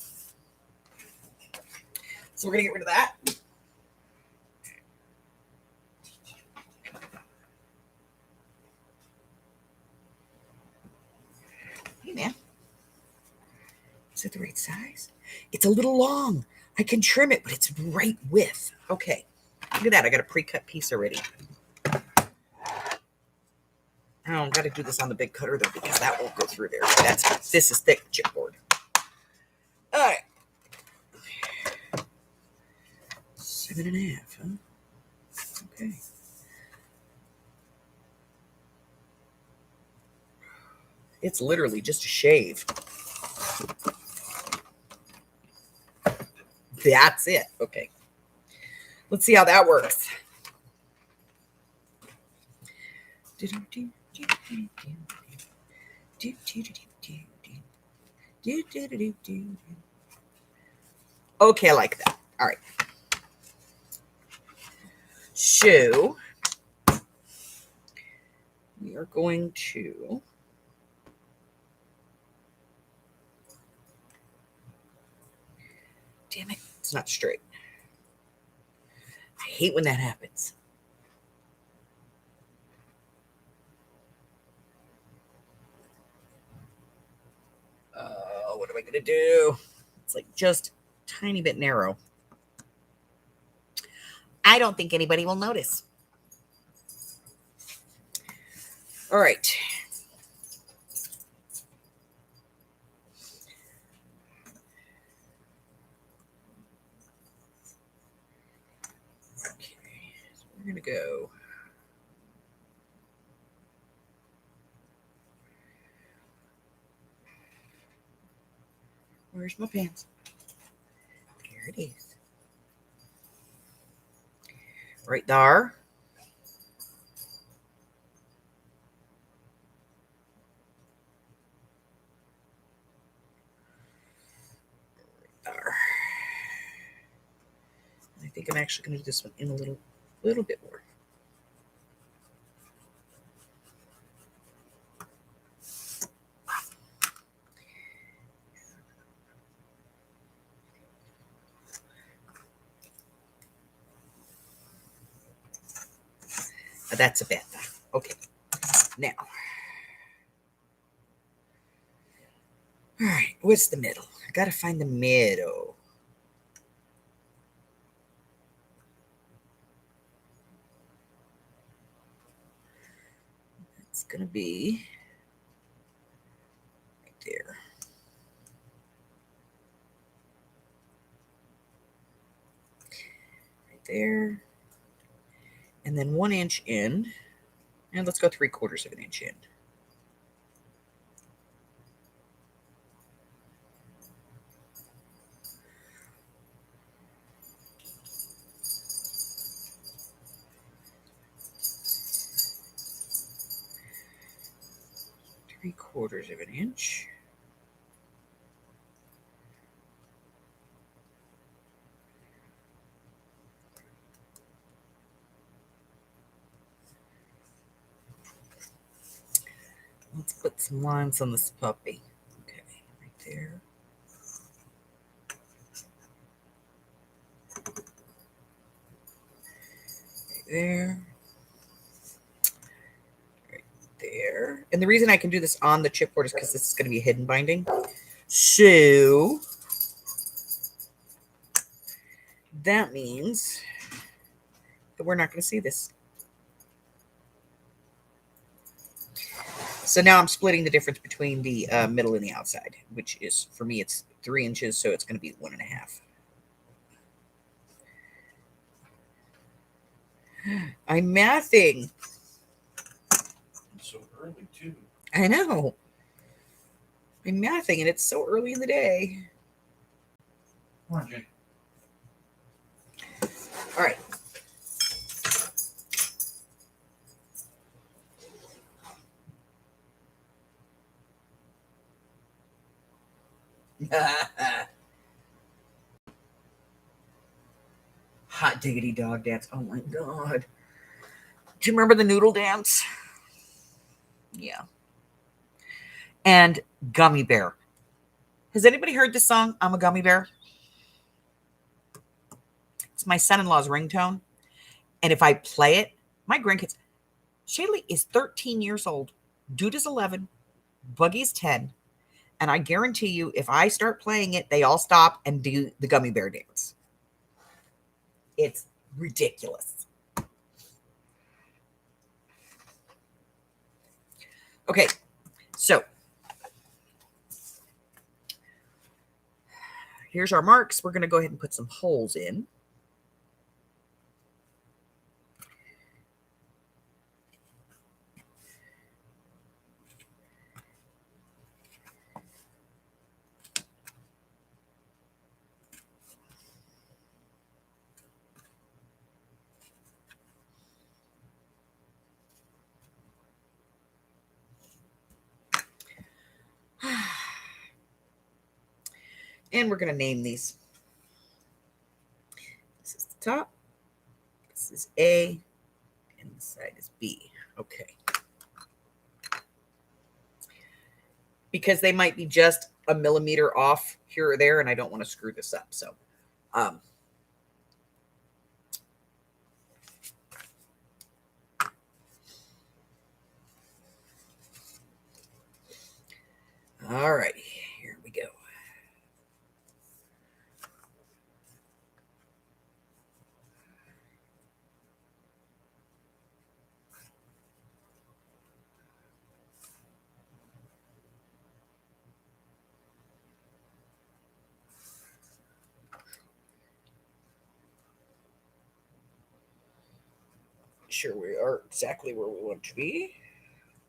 So we're going to get rid of that. Hey, man. Is it the right size? It's a little long. I can trim it, but it's right width. Okay. Look at that. I got a pre-cut piece already. Oh, I've got to do this on the big cutter, though, because that won't go through there. This is thick chipboard. All right. 7.5, huh? Okay. It's literally just a shave. That's it. Okay. Let's see how that works. Okay, I like that. All right. So we are going to damn it, it's not straight. I hate when that happens. What am I going to do? It's like just a tiny bit narrow. I don't think anybody will notice. All right. Okay, so we're going to go. Where's my pants? Here it is. Right there. There. I think I'm actually going to do this one in a little bit more. That's a bit. Okay. Now. All right. What's the middle? I got to find the middle. It's going to be right there. Right there. And then 1 inch in. And let's go 3/4 of an inch in. Three-quarters of an inch. Let's put some lines on this puppy. Okay, right there. Right there. Right there. And the reason I can do this on the chipboard is because this is going to be a hidden binding. So that means that we're not going to see this. So now I'm splitting the difference between the middle and the outside, which is, for me, it's 3 inches, so it's going to be 1.5. I'm mathing. It's so early, too. I know. I'm mathing, and it's so early in the day. Come on, Jake. All right. Hot diggity dog dance. Oh my God. Do you remember the noodle dance? Yeah. And Gummy Bear. Has anybody heard this song, I'm a Gummy Bear? It's my son-in-law's ringtone. And if I play it, my grandkids, Shaylee is 13 years old. Dude is 11. Buggy's 10. And I guarantee you, if I start playing it, they all stop and do the Gummy Bear dance. It's ridiculous. Okay, so here's our marks. We're going to go ahead and put some holes in. And we're going to name these. This is the top. This This is A, and this side is B. Okay. Because they might be just a millimeter off here or there, and I don't want to screw this up. So, um, all right, here we go. Sure, we are exactly where we want to be.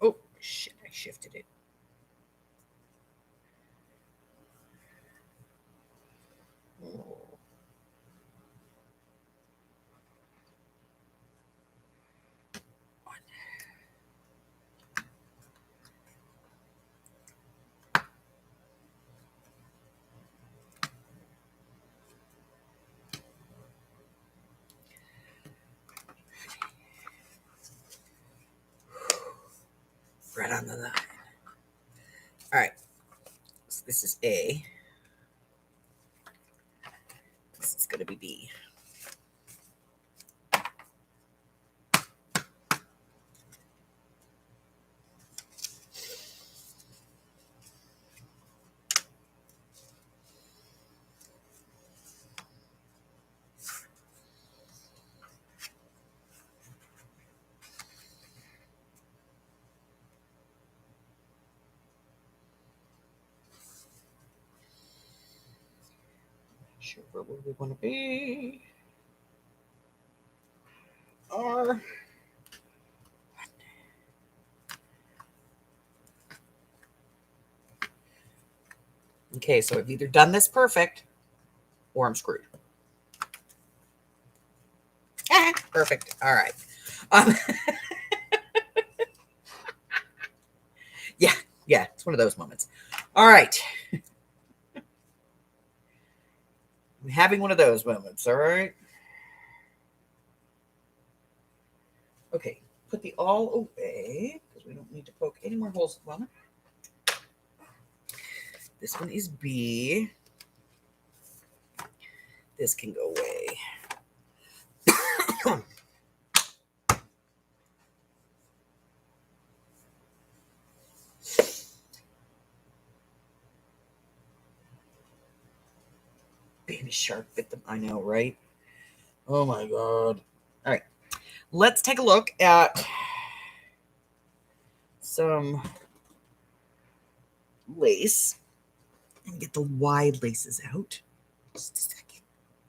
Oh, shit, I shifted it. Oh. Right on the line. All right, so this is A. This is going to be B. Sure where we want to be. R. Okay, so I've either done this perfect or I'm screwed. Perfect. All right. Um, yeah, it's one of those moments. All right. I'm having one of those moments. All right. Okay, put the all away because we don't need to poke any more holes at the moment. This one is B. This can go away. Baby shark bit them. I know, right? Oh my god. All right. Let's take a look at some lace and get the wide laces out. Just a second.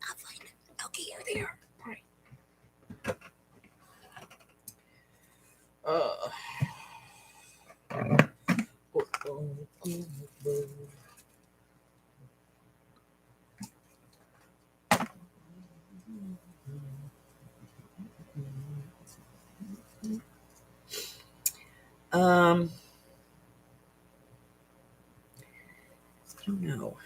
I'll find it. Okay, here they are. All right. I don't know.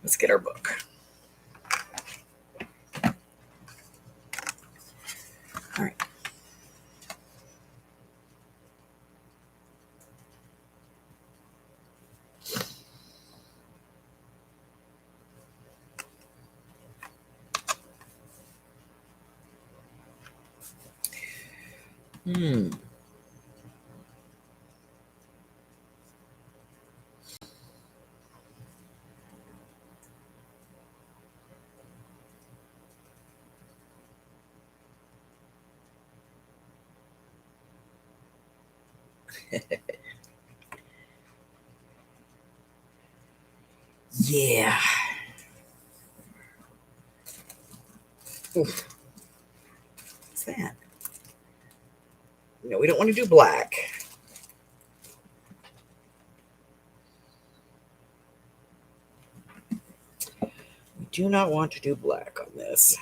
Let's get our book. All right. Hmm. Yeah. Oof. What's that? No, we don't want to do black. We do not want to do black on this.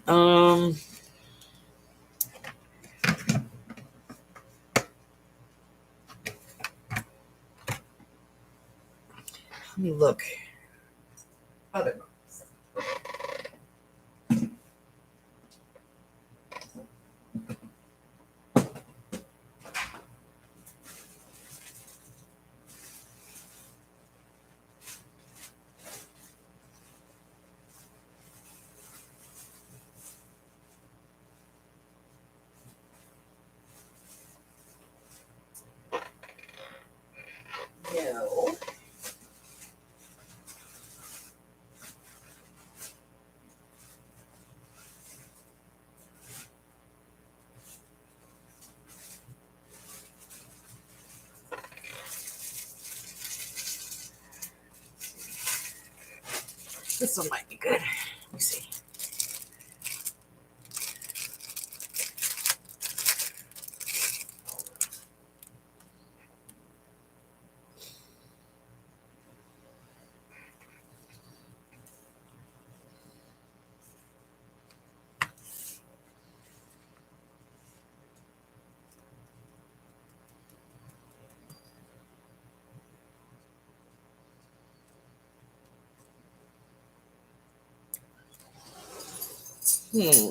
Um, let me look. Other. No. This one might be good. Let me see. Hmm.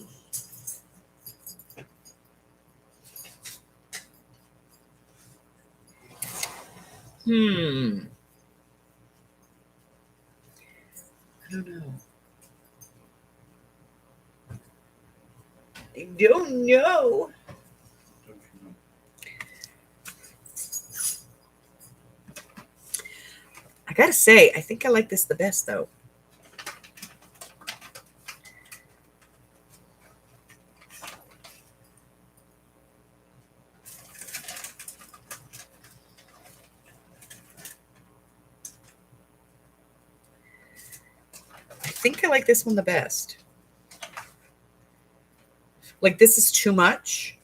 Hmm. I don't know. I don't know. Don't you know? I gotta say, I think I like this the best though. I think I like this one the best. Like this is too much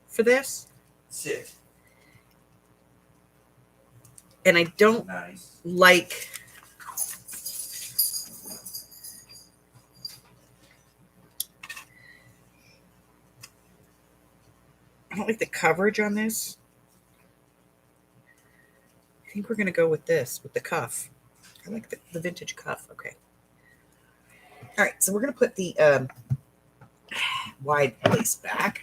for this. Sit. And I don't Nice. like the coverage on this. I think we're gonna go with this, with the cuff. I like the vintage cuff. Okay. All right, so we're gonna put the wide lace back.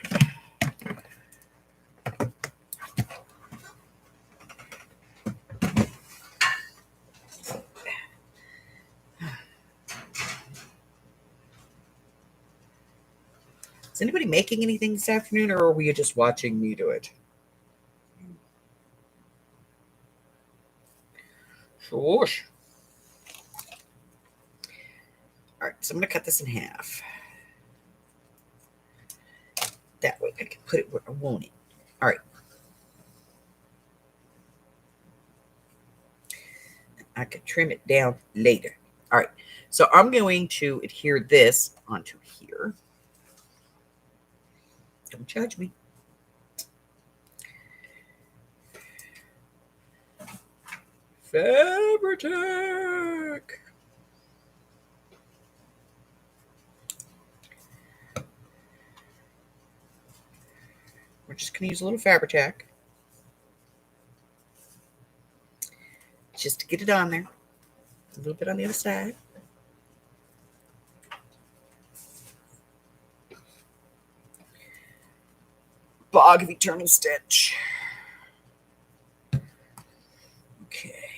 Is anybody making anything this afternoon, or are we just watching me do it? Swoosh. All right, so I'm going to cut this in half. That way I can put it where I want it. All right. I can trim it down later. All right, so I'm going to adhere this onto here. Don't judge me. Fabri-Tac. We're just going to use a little Fabri-Tac just to get it on there. A little bit on the other side. Bog of eternal stench. Okay.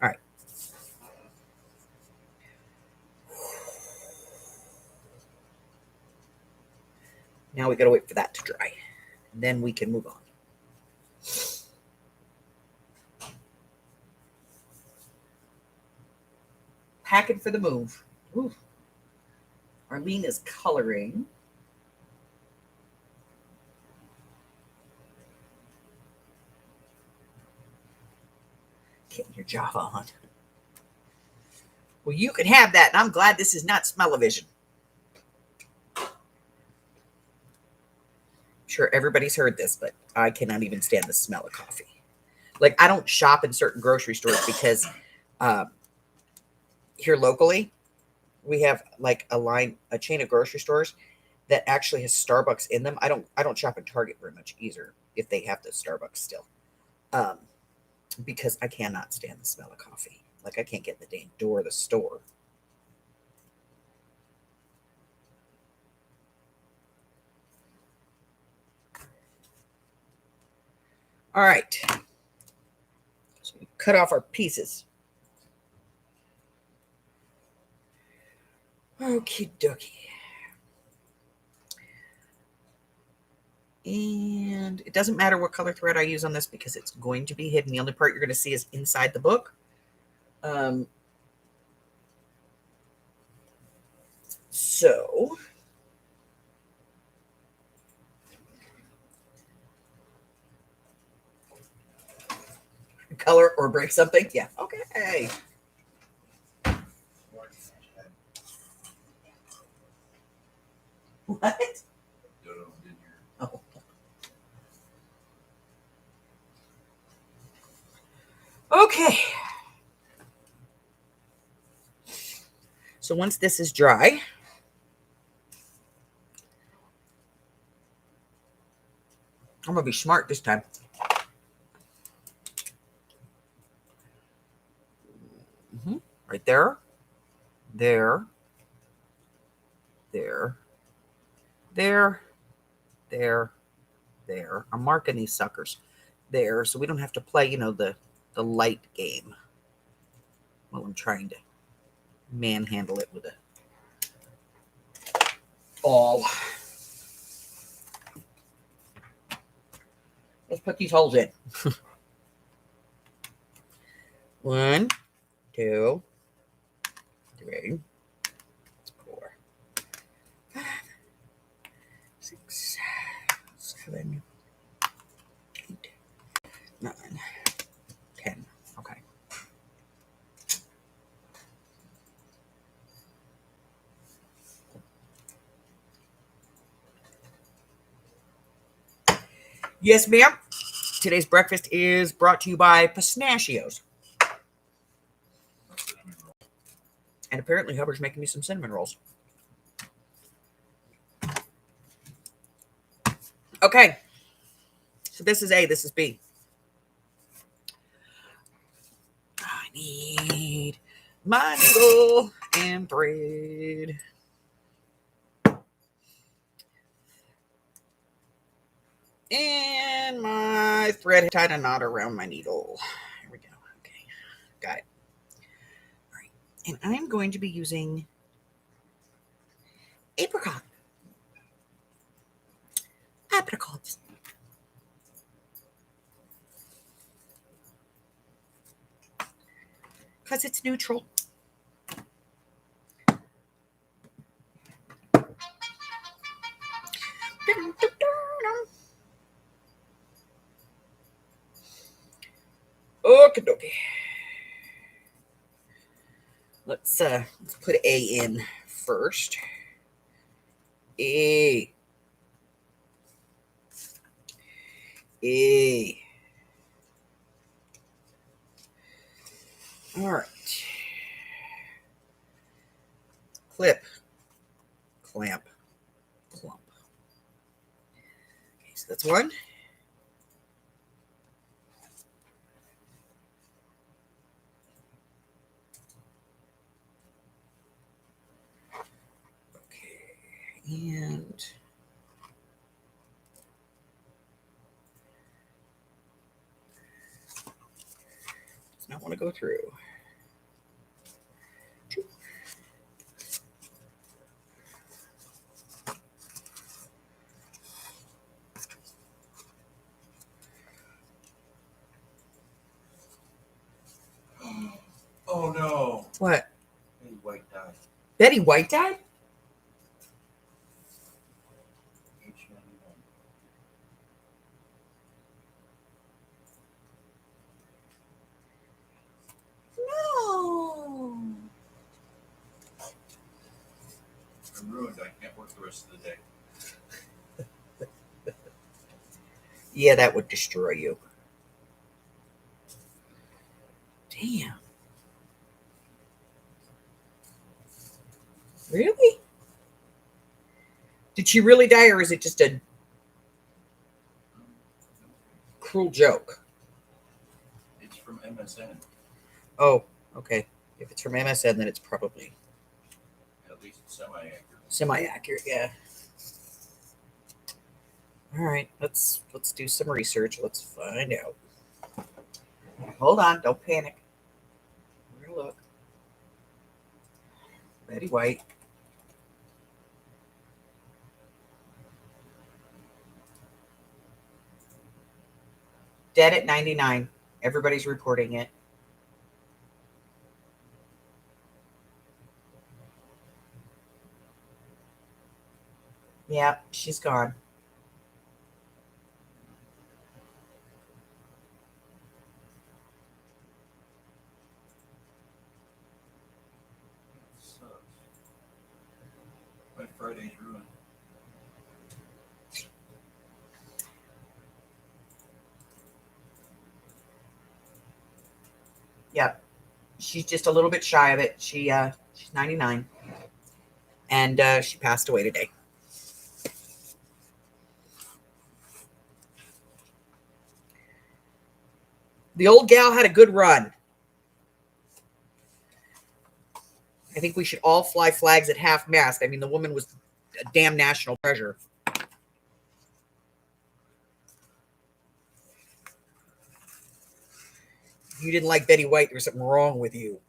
All right. Now we got to wait for that to dry. And then we can move on. Packing for the move. Ooh. Arlene is coloring. Getting your Java on. Well, you can have that, and I'm glad this is not smell-o-vision. sure everybody's heard this, but I cannot even stand the smell of coffee. Like, I don't shop in certain grocery stores because here locally, we have like a chain of grocery stores that actually has Starbucks in them. I don't shop at Target very much either if they have the Starbucks still. Um, because I cannot stand the smell of coffee. Like, I can't get in the dang door of the store. All right. So we cut off our pieces. Okie dokie. And it doesn't matter what color thread I use on this because it's going to be hidden. The only part you're going to see is inside the book. So color or break something? Yeah. Okay. What? Oh. Okay. So once this is dry, I'm going to be smart this time. Right there, there, there, there, there. I'm marking these suckers there so we don't have to play, the light game while I'm trying to manhandle it with a awl. Let's put these holes in. 1, 2, 3, 4, 5, 6, 7, 8, 9, 10. Okay. Yes, ma'am. Today's breakfast is brought to you by pistachios. And apparently Hubbard's making me some cinnamon rolls. Okay. So this is A, this is B. I need my needle and thread. And my thread tied a knot around my needle. Here we go. Okay. Got it. All right. And I'm going to be using apricot. Apricots. Because it's neutral. Okie dokie. Let's put A in first. A. A. All right. Clip. Clamp. Clump. Okay, so that's one. And does not want to go through. Oh no. What? Betty White died. Betty White died? Age 91. No. I'm ruined. I can't work the rest of the day. Yeah, that would destroy you. Damn. Really? Did she really die, or is it just a cruel joke? It's from MSN. Oh, okay. If it's from MSN, then it's probably At least semi-accurate. semi-accurate. Yeah. All right. Let's do some research. Let's find out. Hold on. Don't panic. We're gonna look. Betty White. Dead at 99. Everybody's reporting it. Yeah, she's gone. It sucks. My Friday's ruined. Yep. She's just a little bit shy of it. She's 99, and she passed away today. The old gal had a good run. I think we should all fly flags at half mast. I mean, the woman was a damn national treasure. If you didn't like Betty White, there's something wrong with you.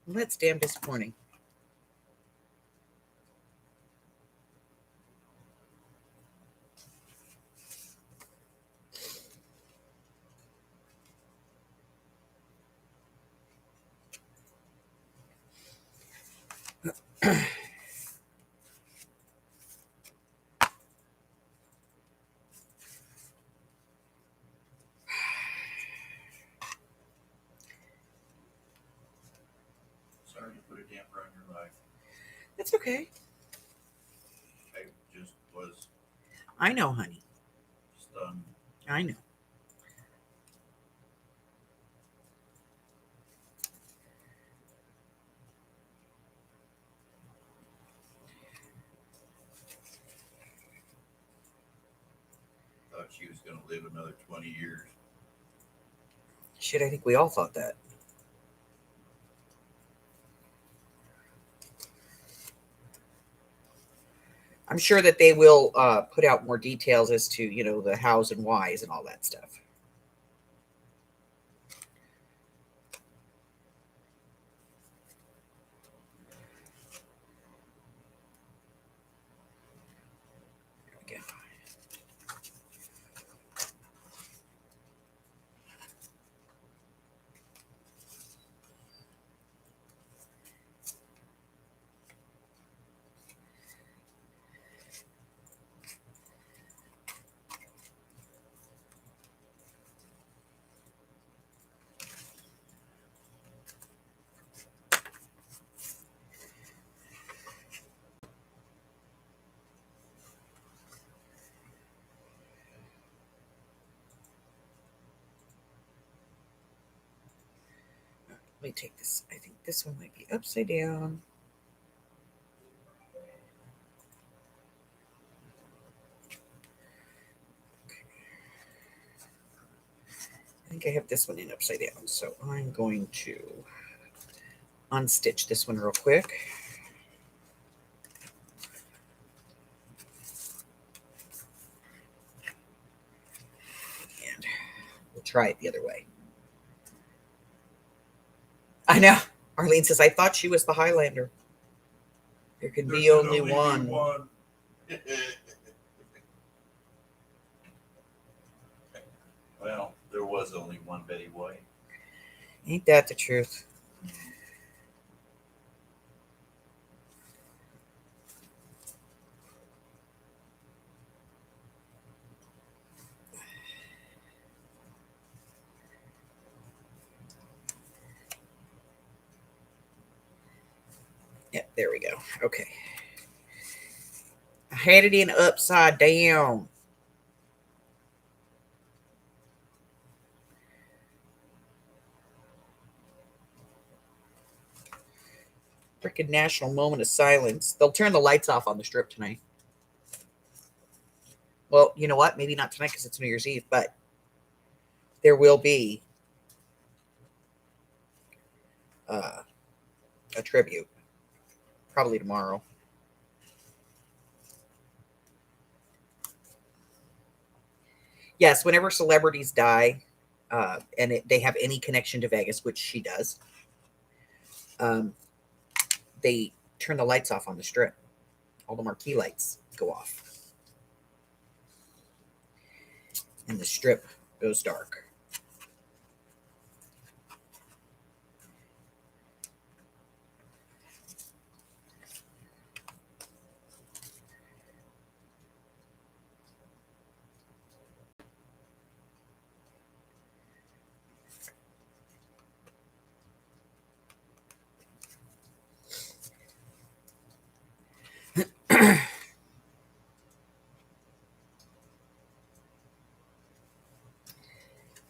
Well, that's damn disappointing. Sorry to put a damper on your life. That's okay. I just was I know, honey. stunned. I know. Thought she was going to live another 20 years. Shit, I think we all thought that. I'm sure that they will put out more details as to, the hows and whys and all that stuff. There we go. Let me take this. I think this one might be upside down. I think I have this one in upside down. So I'm going to unstitch this one real quick. And we'll try it the other way. I know. Arlene says, I thought she was the Highlander. There can be only one. Well, there was only one Betty White. Ain't that the truth? Yep, there we go. Okay. I had it in upside down. Freaking national moment of silence. They'll turn the lights off on the strip tonight. Well, you know what? Maybe not tonight because it's New Year's Eve, but there will be uh, a tribute probably tomorrow. Yes, whenever celebrities die and they have any connection to Vegas, which she does, um, they turn the lights off on the strip. All the marquee lights go off. And the strip goes dark.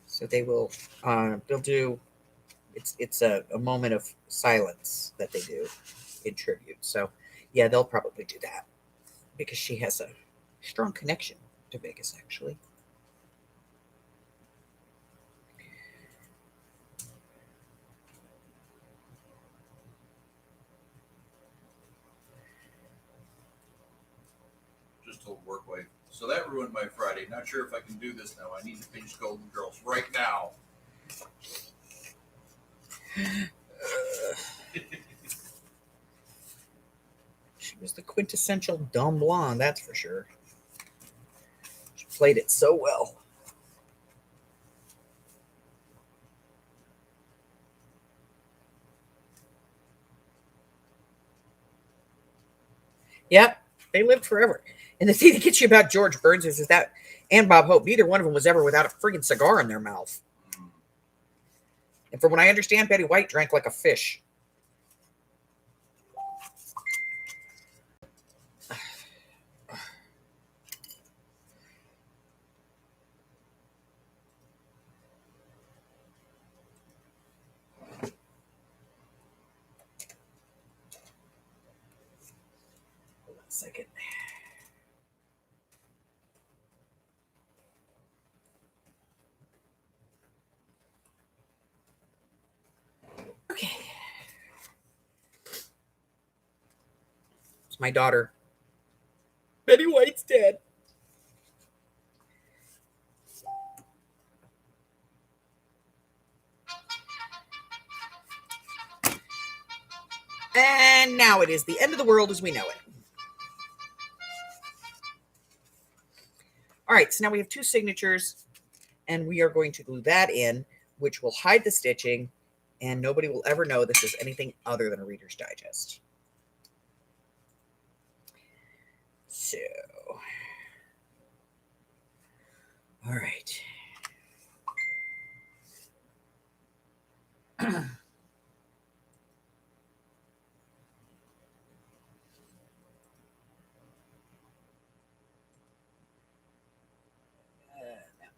So they'll do, it's a moment of silence that they do in tribute. So yeah, they'll probably do that because she has a strong connection to Vegas, actually. Just told work wife. So that ruined my Friday. Not sure if I can do this now. I need to finish Golden Girls right now. She was the quintessential dumb blonde, that's for sure. She played it so well. Yep, they lived forever. And the thing that gets you about George Burns is that, and Bob Hope, neither one of them was ever without a friggin' cigar in their mouth. And from what I understand, Betty White drank like a fish. Hold on a second. Okay. It's my daughter. Betty White's dead. And now it is the end of the world as we know it. All right, so now we have two signatures, and we are going to glue that in, which will hide the stitching, and nobody will ever know this is anything other than a Reader's Digest. So, all right. That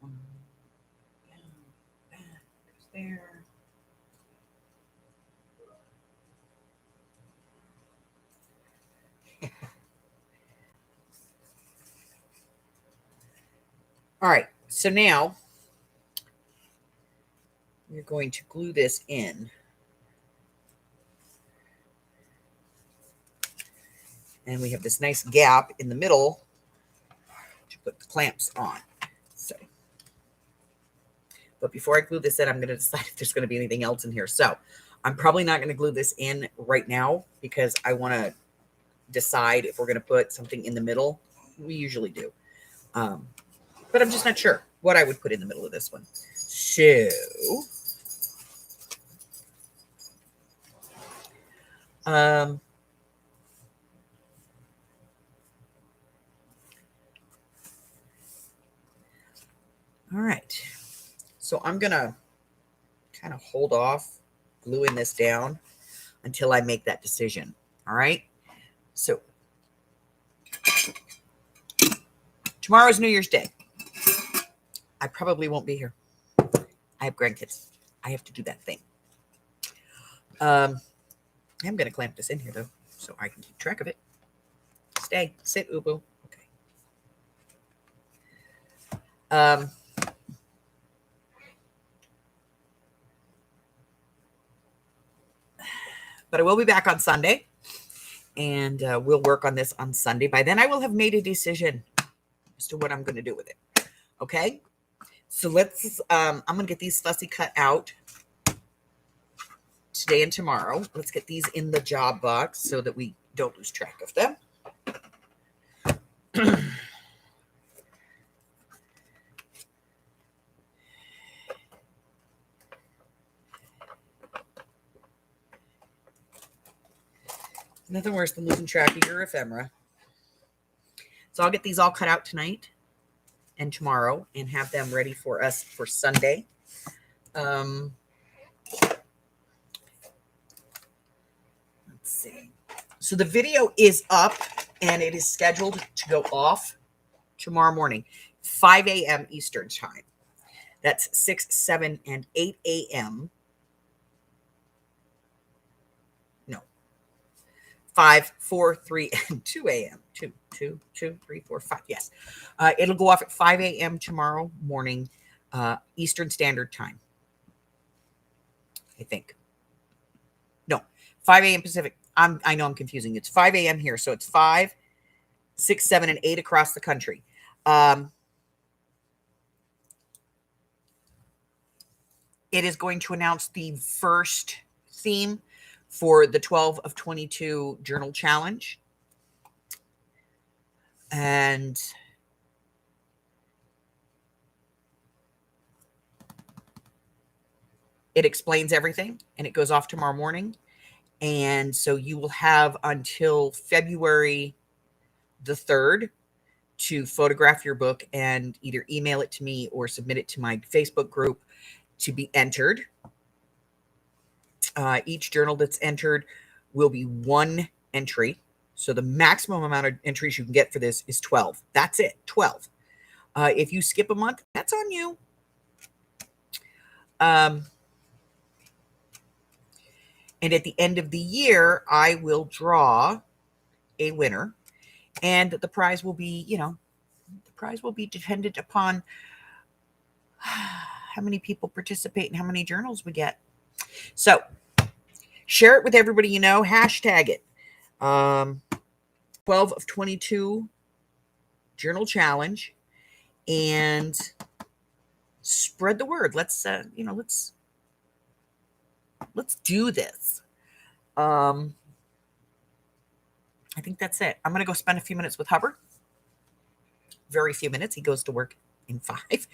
one down, that goes there. All right, so now we're going to glue this in. And we have this nice gap in the middle to put the clamps on. So, but before I glue this in, I'm going to decide if there's going to be anything else in here. So I'm probably not going to glue this in right now because I want to decide if we're going to put something in the middle. We usually do. But I'm just not sure what I would put in the middle of this one. So, all right. So I'm going to kind of hold off gluing this down until I make that decision. All right. So tomorrow's New Year's Day. I probably won't be here. I have grandkids. I have to do that thing. I'm going to clamp this in here, though, so I can keep track of it. Stay. Sit, Ubu. Okay. But I will be back on Sunday, and we'll work on this on Sunday. By then, I will have made a decision as to what I'm going to do with it. Okay? So let's, I'm going to get these fussy cut out today and tomorrow. Let's get these in the job box so that we don't lose track of them. Nothing worse than losing track of your ephemera. So I'll get these all cut out tonight and tomorrow and have them ready for us for Sunday. Let's see. So the video is up and it is scheduled to go off tomorrow morning, 5 a.m. Eastern time. That's 6, 7, and 8 a.m. No. 5, 4, 3, and 2 a.m. 2, 3, 4, 5. Yes. It'll go off at 5 a.m. tomorrow morning, Eastern Standard Time. I think. No, 5 a.m. Pacific. I know I'm confusing. It's 5 a.m. here. So it's 5, 6, 7, and 8 across the country. It is going to announce the first theme for the 12 of 22 journal challenge. And it explains everything, and it goes off tomorrow morning. And so you will have until February the 3rd to photograph your book and either email it to me or submit it to my Facebook group to be entered. Each journal that's entered will be one entry. So the maximum amount of entries you can get for this is 12. That's it, 12. If you skip a month, that's on you. And at the end of the year, I will draw a winner. And the prize will be, the prize will be dependent upon how many people participate and how many journals we get. So share it with everybody you know. Hashtag it. 12 of 22 journal challenge. And spread the word. Let's do this. I think that's it. I'm going to go spend a few minutes with Hubbard. Very few minutes. He goes to work in 5.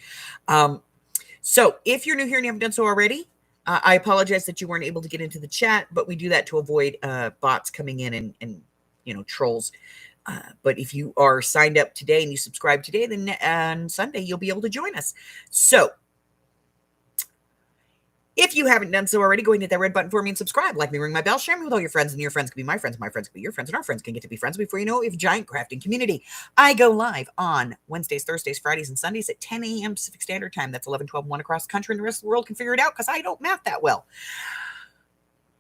So if you're new here and you haven't done so already, I apologize that you weren't able to get into the chat, but we do that to avoid bots coming in and trolls. But if you are signed up today and you subscribe today, then on Sunday, you'll be able to join us. So if you haven't done so already, go ahead and hit that red button for me and subscribe. Like me, ring my bell, share me with all your friends, and your friends can be my friends can be your friends, and our friends can get to be friends before you know it. We have a giant crafting community. I go live on Wednesdays, Thursdays, Fridays, and Sundays at 10 a.m. Pacific Standard Time. That's 11, 12, 1 across the country, and the rest of the world can figure it out because I don't math that well.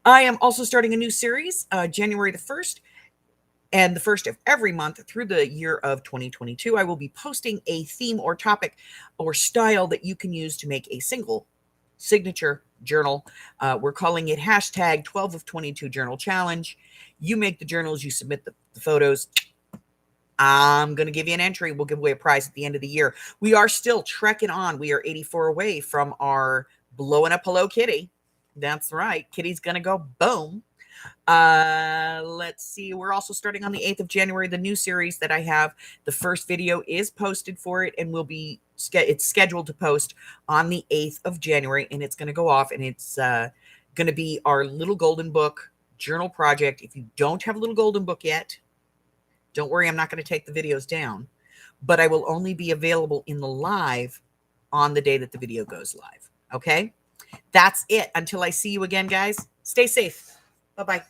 I am also starting a new series, January the 1st. And the first of every month through the year of 2022, I will be posting a theme or topic or style that you can use to make a single signature journal. We're calling it hashtag 12 of 22 journal challenge. You make the journals, you submit the photos. I'm going to give you an entry. We'll give away a prize at the end of the year. We are still trekking on. We are 84 away from our blowing up Hello Kitty. That's right. Kitty's going to go boom. Let's see. We're also starting on the 8th of January, the new series that I have. The first video is posted for it and will be it's scheduled to post on the 8th of January, and it's going to go off, and it's going to be our Little Golden Book journal project. If you don't have a Little Golden Book yet, don't worry, I'm not going to take the videos down, but I will only be available in the live on the day that the video goes live. Okay? That's it. Until I see you again, guys, stay safe. Bye-bye.